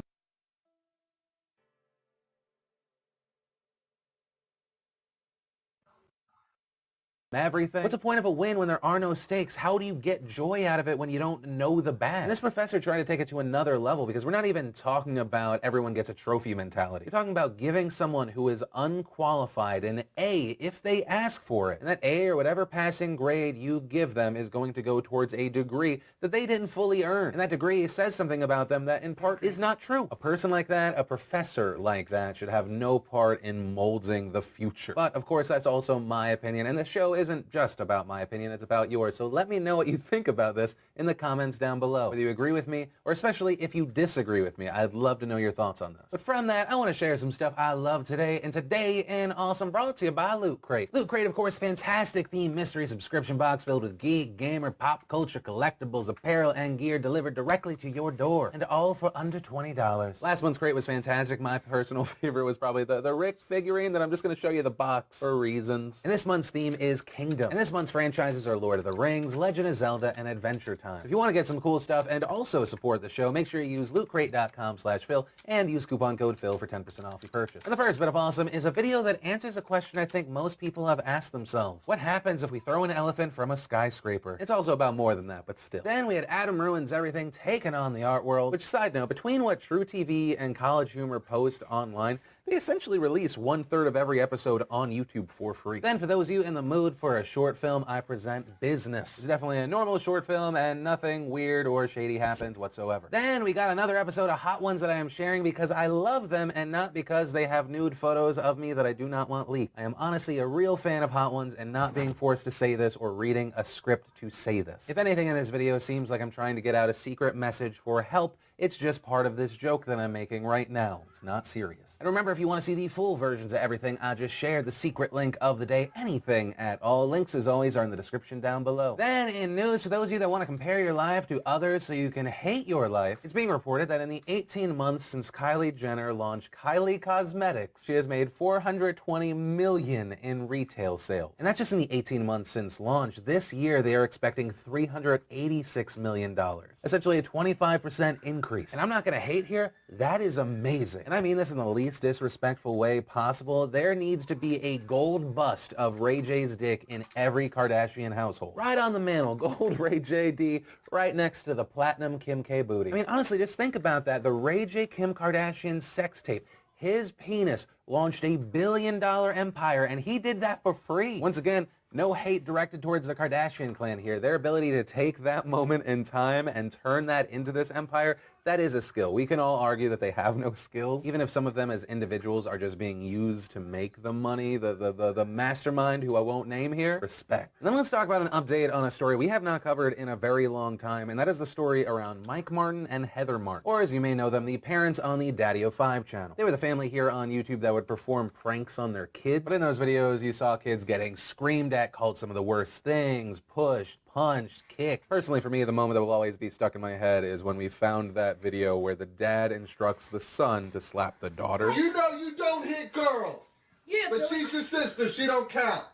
everything. What's the point of a win when there are no stakes? How do you get joy out of it when you don't know the bad? And this professor tried to take it to another level because we're not even talking about everyone gets a trophy mentality. You're talking about giving someone who is unqualified an A if they ask for it. And that A or whatever passing grade you give them is going to go towards a degree that they didn't fully earn. And that degree says something about them that in part is not true. A person like that, a professor like that, should have no part in molding the future. But of course, that's also my opinion. And the show isn't just about my opinion, it's about yours. So let me know what you think about this in the comments down below. Whether you agree with me, or especially if you disagree with me, I'd love to know your thoughts on this. But from that, I want to share some stuff I love today, and today in Awesome brought to you by Loot Crate. Loot Crate, of course, fantastic theme mystery subscription box filled with geek, gamer, pop culture, collectibles, apparel, and gear delivered directly to your door, and all for under $20. Last month's crate was fantastic. My personal favorite was probably the Rick figurine that I'm just going to show you the box for reasons. And this month's theme is Kingdom. And this month's franchises are Lord of the Rings, Legend of Zelda, and Adventure Time. So if you want to get some cool stuff and also support the show, make sure you use lootcrate.com/Phil and use coupon code Phil for 10% off your purchase. And the first bit of awesome is a video that answers a question I think most people have asked themselves. What happens if we throw an elephant from a skyscraper? It's also about more than that, but still. Then we had Adam Ruins Everything taking on the art world, which, side note, between what True TV and College Humor post online, they essentially release 1/3 of every episode on YouTube for free. Then for those of you in the mood for a short film, I present Business. It's definitely a normal short film and nothing weird or shady happens whatsoever. Then we got another episode of Hot Ones that I am sharing because I love them and not because they have nude photos of me that I do not want leaked. I am honestly a real fan of Hot Ones and not being forced to say this or reading a script to say this. If anything in this video seems like I'm trying to get out a secret message for help, it's just part of this joke that I'm making right now. It's not serious. And remember, if you want to see the full versions of everything I just shared, the secret link of the day, anything at all, links as always are in the description down below. Then in news, for those of you that want to compare your life to others so you can hate your life, it's being reported that in the 18 months since Kylie Jenner launched Kylie Cosmetics, she has made $420 million in retail sales. And that's just in the 18 months since launch. This year, they are expecting $386 million. Essentially a 25% increase. And I'm not going to hate here. That is amazing. And I mean this in the least disrespectful way possible. There needs to be a gold bust of Ray J's dick in every Kardashian household. Right on the mantle, gold Ray J D, right next to the platinum Kim K booty. I mean, honestly, just think about that. The Ray J Kim Kardashian sex tape. His penis launched $1 billion empire, and he did that for free. Once again, no hate directed towards the Kardashian clan here. Their ability to take that moment in time and turn that into this empire, that is a skill. We can all argue that they have no skills, even if some of them as individuals are just being used to make the money. The mastermind, who I won't name here, respect. Then let's talk about an update on a story we have not covered in a very long time, and that is the story around Mike Martin and Heather Martin, or as you may know them, the parents on the Daddy-O-5 channel. They were the family here on YouTube that would perform pranks on their kids, but in those videos you saw kids getting screamed at, called some of the worst things, pushed, punched, kicked. Personally, for me, the moment that will always be stuck in my head is when we found that video where the dad instructs the son to slap the daughter. You know you don't hit girls. Yeah, but she's your sister. She don't count.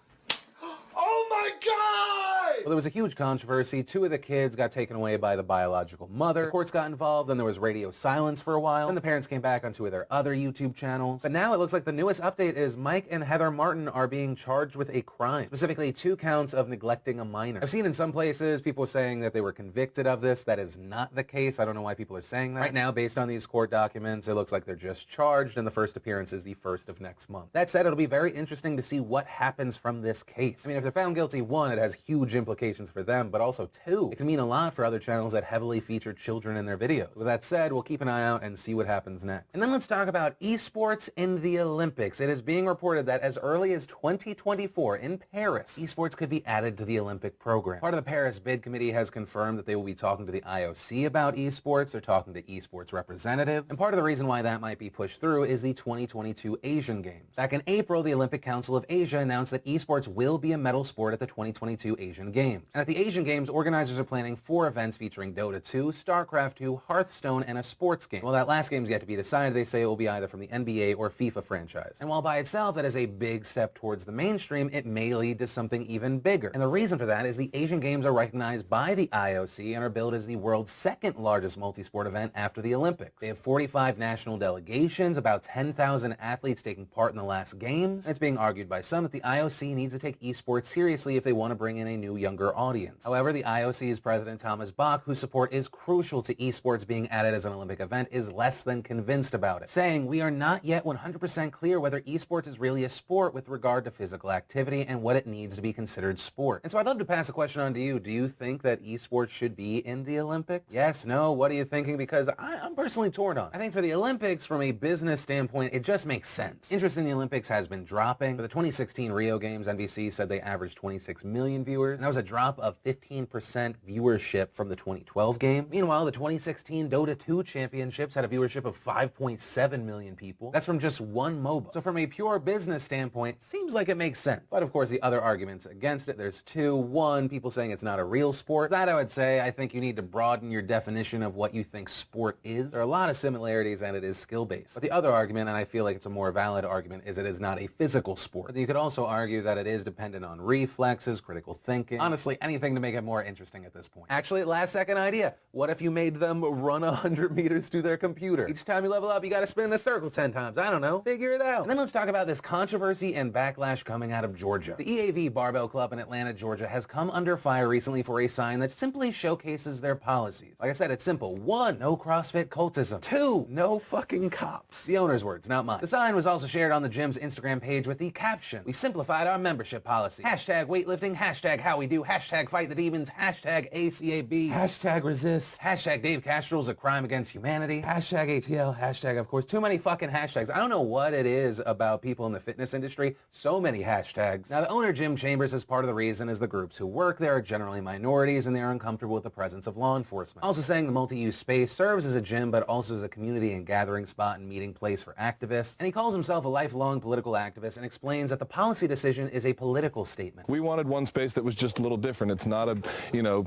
Oh my God! Well, there was a huge controversy. 2 of the kids got taken away by the biological mother. The courts got involved, then there was radio silence for a while. Then the parents came back on 2 of their other YouTube channels. But now it looks like the newest update is Mike and Heather Martin are being charged with a crime, specifically 2 counts of neglecting a minor. I've seen in some places people saying that they were convicted of this. That is not the case. I don't know why people are saying that. Right now, based on these court documents, it looks like they're just charged, and the first appearance is the 1st of next month. That said, it'll be very interesting to see what happens from this case. I mean, if they're found guilty, 1, it has huge implications for them, but also 2, it can mean a lot for other channels that heavily feature children in their videos. With that said, we'll keep an eye out and see what happens next. And then let's talk about esports in the Olympics. It is being reported that as early as 2024 in Paris, esports could be added to the Olympic program. Part of the Paris bid committee has confirmed that they will be talking to the IOC about esports. They're talking to esports representatives. And part of the reason why that might be pushed through is the 2022 Asian Games. Back in April, the Olympic Council of Asia announced that esports will be a medal sport at the 2022 Asian Games. And at the Asian Games, organizers are planning 4 events featuring Dota 2, StarCraft 2, Hearthstone, and a sports game. While that last game is yet to be decided, they say it will be either from the NBA or FIFA franchise. And while by itself that is a big step towards the mainstream, it may lead to something even bigger. And the reason for that is the Asian Games are recognized by the IOC and are billed as the world's second largest multi-sport event after the Olympics. They have 45 national delegations, about 10,000 athletes taking part in the last games. And it's being argued by some that the IOC needs to take esports seriously if they want to bring in a new younger audience. However, the IOC's president Thomas Bach, whose support is crucial to esports being added as an Olympic event, is less than convinced about it, saying, "We are not yet 100% clear whether esports is really a sport with regard to physical activity and what it needs to be considered sport." And so I'd love to pass the question on to you. Do you think that esports should be in the Olympics? Yes, no, what are you thinking? Because I'm personally torn on. I think for the Olympics, from a business standpoint, it just makes sense. Interest in the Olympics has been dropping. For the 2016 Rio Games, NBC said they averaged 26 million viewers. And that was a drop of 15% viewership from the 2012 game. Meanwhile, the 2016 Dota 2 championships had a viewership of 5.7 million people. That's from just one MOBA. So from a pure business standpoint, seems like it makes sense. But of course, the other arguments against it, there's 2. 1, people saying it's not a real sport. That I would say, I think you need to broaden your definition of what you think sport is. There are a lot of similarities and it is skill-based. But the other argument, and I feel like it's a more valid argument, is it is not a physical sport. But you could also argue that it is dependent on reflexes, critical thinking, honestly, anything to make it more interesting at this point. Actually, last second idea. What if you made them run 100 meters to their computer? Each time you level up, you gotta spin in a circle 10 times. I don't know. Figure it out. And then let's talk about this controversy and backlash coming out of Georgia. The EAV Barbell Club in Atlanta, Georgia has come under fire recently for a sign that simply showcases their policies. Like I said, it's simple. 1, no CrossFit cultism. 2, no fucking cops. The owner's words, not mine. The sign was also shared on the gym's Instagram page with the caption, "We simplified our membership policy. Hashtag weightlifting, hashtag how we do, hashtag fight the demons, hashtag ACAB, hashtag resist, hashtag Dave Castro's a crime against humanity, hashtag ATL, hashtag of course, too many fucking hashtags." I don't know what it is about people in the fitness industry, so many hashtags. Now the owner Jim Chambers says part of the reason is the groups who work there are generally minorities and they are uncomfortable with the presence of law enforcement. Also saying the multi-use space serves as a gym but also as a community and gathering spot and meeting place for activists. And he calls himself a lifelong political activist and explains that the policy decision is a political statement. We wanted one space that was just a little different. It's not a,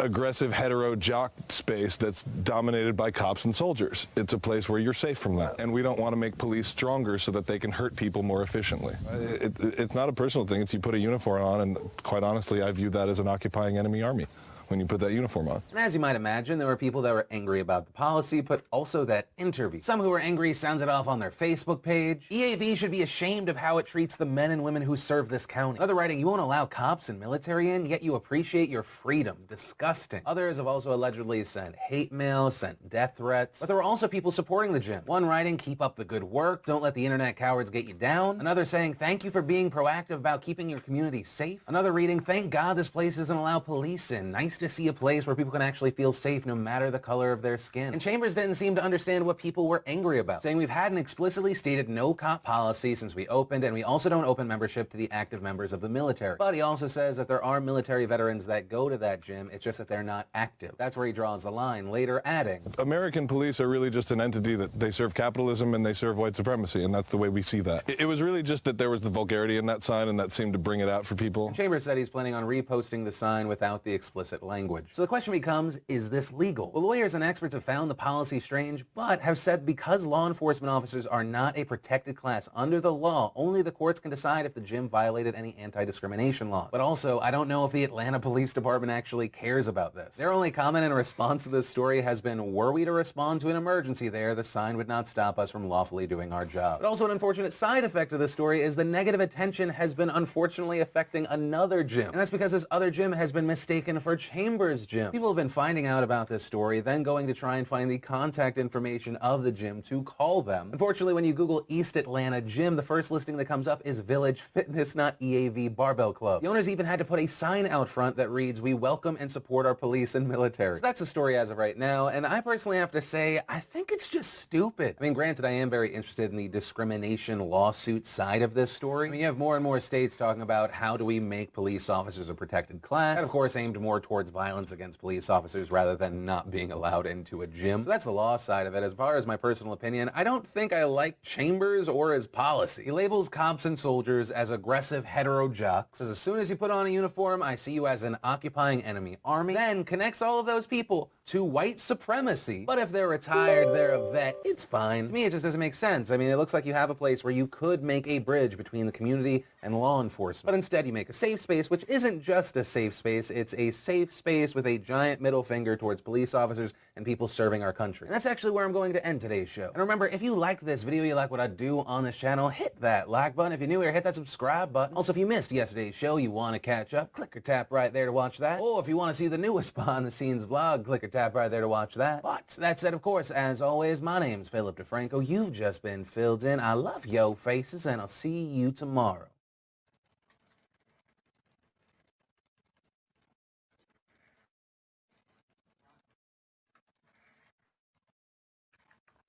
aggressive hetero jock space that's dominated by cops and soldiers. It's a place where you're safe from that. And we don't want to make police stronger so that they can hurt people more efficiently. It's not a personal thing. It's you put a uniform on, and quite honestly, I view that as an occupying enemy army when you put that uniform on. And as you might imagine, there were people that were angry about the policy, but also that interview. Some who were angry sounded off on their Facebook page. EAV should be ashamed of how it treats the men and women who serve this county. Another writing, "You won't allow cops and military in, yet you appreciate your freedom. Disgusting." Others have also allegedly sent hate mail, sent death threats. But there were also people supporting the gym. One writing, "Keep up the good work. Don't let the internet cowards get you down." Another saying, "Thank you for being proactive about keeping your community safe." Another reading, "Thank God this place doesn't allow police in. Nice to see a place where people can actually feel safe no matter the color of their skin." And Chambers didn't seem to understand what people were angry about, saying, "We've had an explicitly stated no cop policy since we opened, and we also don't open membership to the active members of the military." But he also says that there are military veterans that go to that gym, it's just that they're not active. That's where he draws the line, later adding, American police are really just an entity that they serve capitalism and they serve white supremacy, and that's the way we see that. It was really just that there was the vulgarity in that sign, and that seemed to bring it out for people. Chambers said he's planning on reposting the sign without the explicit language. So the question becomes, is this legal? Well, lawyers and experts have found the policy strange, but have said because law enforcement officers are not a protected class under the law, only the courts can decide if the gym violated any anti-discrimination law. But also, I don't know if the Atlanta Police Department actually cares about this. Their only comment in response to this story has been, "Were we to respond to an emergency there, the sign would not stop us from lawfully doing our job." But also an unfortunate side effect of this story is the negative attention has been unfortunately affecting another gym. And that's because this other gym has been mistaken for Chambers gym. People have been finding out about this story, then going to try and find the contact information of the gym to call them. Unfortunately, when you Google East Atlanta Gym, the first listing that comes up is Village Fitness, not EAV Barbell Club. The owners even had to put a sign out front that reads, "We welcome and support our police and military." So that's the story as of right now, and I personally have to say, I think it's just stupid. I mean, granted, I am very interested in the discrimination lawsuit side of this story. I mean, you have more and more states talking about how do we make police officers a protected class, and of course aimed more towards violence against police officers rather than not being allowed into a gym. So that's the law side of it. As far as my personal opinion, I don't think I like Chambers or his policy. He labels cops and soldiers as aggressive hetero jocks. As soon as you put on a uniform, I see you as an occupying enemy army, then connects all of those people to white supremacy. But if they're retired, they're a vet, it's fine. To me, it just doesn't make sense. I mean, it looks like you have a place where you could make a bridge between the community and law enforcement. But instead, you make a safe space, which isn't just a safe space. It's a safe space with a giant middle finger towards police officers and people serving our country. And that's actually where I'm going to end today's show. And remember, if you liked this video, you like what I do on this channel, hit that like button. If you're new here, hit that subscribe button. Also, if you missed yesterday's show, you want to catch up, click or tap right there to watch that. Or if you want to see the newest behind-the-scenes vlog, click or tap right there to watch that. But that said, of course, as always, my name's Philip DeFranco. You've just been filled in. I love yo faces, and I'll see you tomorrow.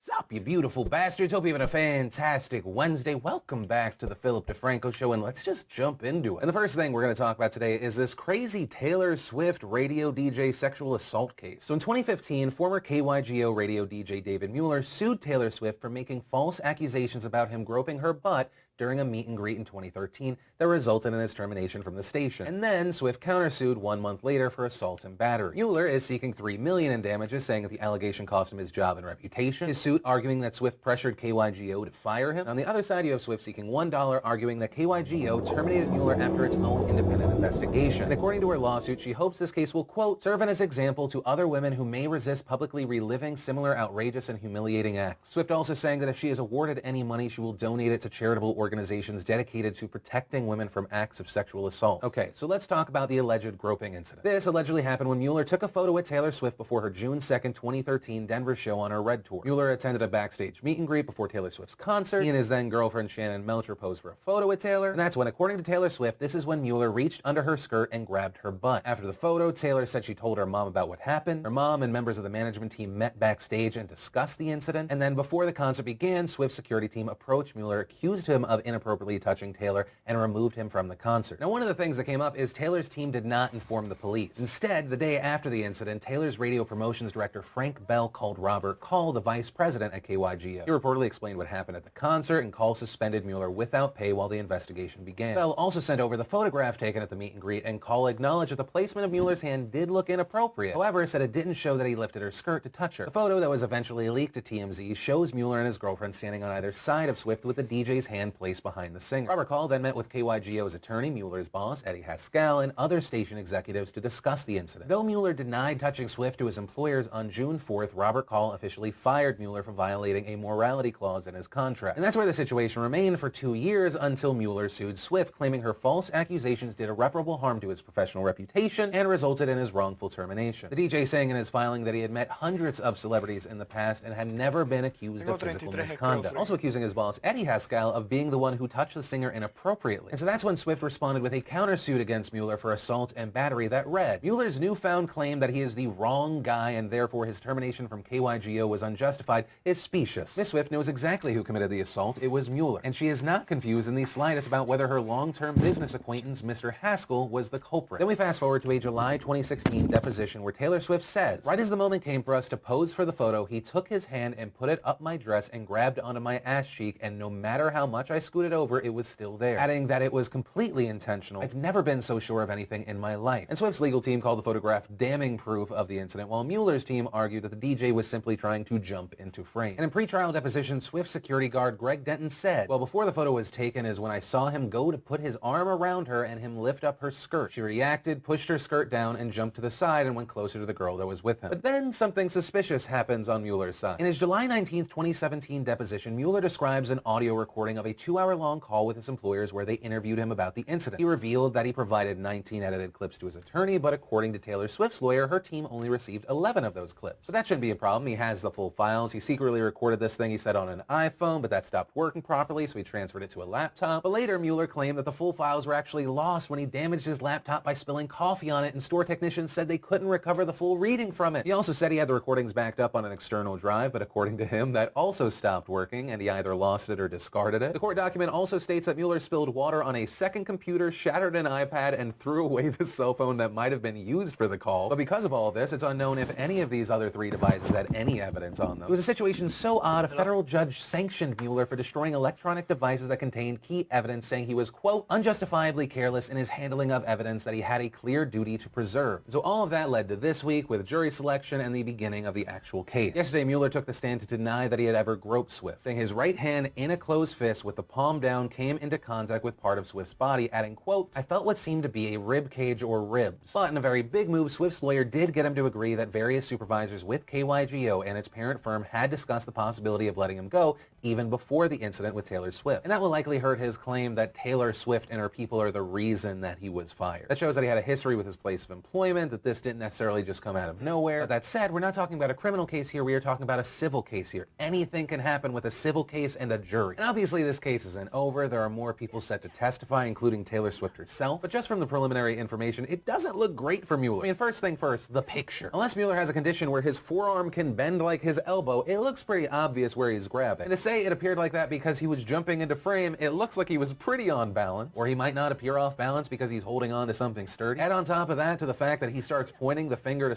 Sup, you beautiful bastards. Hope you're having a fantastic Wednesday. Welcome back to the Philip DeFranco Show, and let's just jump into it. And the first thing we're going to talk about today is this crazy Taylor Swift radio DJ sexual assault case. So in 2015, former KYGO radio DJ David Mueller sued Taylor Swift for making false accusations about him groping her butt during a meet and greet in 2013 that resulted in his termination from the station. And then Swift countersued 1 month later for assault and battery. Mueller is seeking $3 million in damages, saying that the allegation cost him his job and reputation. His suit arguing that Swift pressured KYGO to fire him. On the other side, you have Swift seeking $1, arguing that KYGO terminated Mueller after its own independent investigation. And according to her lawsuit, she hopes this case will, quote, serve as an example to other women who may resist publicly reliving similar outrageous and humiliating acts. Swift also saying that if she is awarded any money, she will donate it to charitable organizations dedicated to protecting women from acts of sexual assault. Okay, so let's talk about the alleged groping incident. This allegedly happened when Mueller took a photo with Taylor Swift before her June 2nd, 2013 Denver show on her Red Tour. Mueller attended a backstage meet and greet before Taylor Swift's concert. He and his then girlfriend Shannon Melcher posed for a photo with Taylor, and that's when, according to Taylor Swift, this is when Mueller reached under her skirt and grabbed her butt. After the photo, Taylor said she told her mom about what happened. Her mom and members of the management team met backstage and discussed the incident, and then before the concert began, Swift's security team approached Mueller, accused him of inappropriately touching Taylor, and removed him from the concert. Now, one of the things that came up is Taylor's team did not inform the police. Instead, the day after the incident, Taylor's radio promotions director Frank Bell called Robert Call, the vice president at KYGO. He reportedly explained what happened at the concert, and Call suspended Mueller without pay while the investigation began. Bell also sent over the photograph taken at the meet and greet, and Call acknowledged that the placement of Mueller's hand did look inappropriate. However, said it didn't show that he lifted her skirt to touch her. The photo that was eventually leaked to TMZ shows Mueller and his girlfriend standing on either side of Swift with the DJ's hand placed behind the singer. Robert Call then met with KYGO's attorney, Mueller's boss, Eddie Haskell, and other station executives to discuss the incident. Though Mueller denied touching Swift to his employers, on June 4th, Robert Call officially fired Mueller for violating a morality clause in his contract. And that's where the situation remained for 2 years until Mueller sued Swift, claiming her false accusations did irreparable harm to his professional reputation and resulted in his wrongful termination. The DJ saying in his filing that he had met hundreds of celebrities in the past and had never been accused of physical misconduct. Also accusing his boss, Eddie Haskell, of being the one who touched the singer inappropriately. And so that's when Swift responded with a countersuit against Mueller for assault and battery that read, Mueller's newfound claim that he is the wrong guy and therefore his termination from KYGO was unjustified is specious. Ms. Swift knows exactly who committed the assault. It was Mueller. And she is not confused in the slightest about whether her long-term business acquaintance, Mr. Haskell, was the culprit. Then we fast forward to a July 2016 deposition where Taylor Swift says, right as the moment came for us to pose for the photo, he took his hand and put it up my dress and grabbed onto my ass cheek, and no matter how much I scooted over, it was still there. Adding that it was completely intentional. I've never been so sure of anything in my life. And Swift's legal team called the photograph damning proof of the incident, while Mueller's team argued that the DJ was simply trying to jump into frame. And in pre-trial deposition, Swift security guard Greg Denton said, well, before the photo was taken is when I saw him go to put his arm around her and him lift up up her skirt. She reacted, pushed her skirt down, and jumped to the side and went closer to the girl that was with him. But then something suspicious happens on Mueller's side. In his July 19th, 2017 deposition, Mueller describes an audio recording of a 2-hour-long call with his employers where they interviewed him about the incident. He revealed that he provided 19 edited clips to his attorney, but according to Taylor Swift's lawyer, her team only received 11 of those clips. But that shouldn't be a problem. He has the full files. He secretly recorded this thing, he said, on an iPhone, but that stopped working properly, so he transferred it to a laptop. But later, Mueller claimed that the full files were actually lost when he damaged his laptop by spilling coffee on it, and store technicians said they couldn't recover the full reading from it. He also said he had the recordings backed up on an external drive, but according to him, that also stopped working, and he either lost it or discarded it. The court document also states that Mueller spilled water on a second computer, shattered an iPad, and threw away the cell phone that might have been used for the call. But because of all of this, it's unknown if any of these other 3 devices had any evidence on them. It was a situation so odd, a federal judge sanctioned Mueller for destroying electronic devices that contained key evidence, saying he was, quote, unjustifiably careless in his handling of evidence that he had a clear duty to preserve. So all of that led to this week with jury selection and the beginning of the actual case. Yesterday, Mueller took the stand to deny that he had ever groped Swift, saying his right hand in a closed fist with the palm down came into contact with part of Swift's body, adding, quote, I felt what seemed to be a rib cage or ribs. But in a very big move, Swift's lawyer did get him to agree that various supervisors with KYGO and its parent firm had discussed the possibility of letting him go even before the incident with Taylor Swift. And that will likely hurt his claim that Taylor Swift and her people are the reason that he was fired. That shows that he had a history with his place of employment, that this didn't necessarily just come out of nowhere. But that said, we're not talking about a criminal case here, we are talking about a civil case here. Anything can happen with a civil case and a jury. And obviously this case isn't over, there are more people set to testify, including Taylor Swift herself. But just from the preliminary information, it doesn't look great for Mueller. I mean, first thing first, the picture. Unless Mueller has a condition where his forearm can bend like his elbow, it looks pretty obvious where he's grabbing. And to say it appeared like that because he was jumping into frame, it looks like he was pretty on balance. Or he might not appear off balance because he's holding on to something sturdy. Add on top of that to the fact that he starts pointing the finger to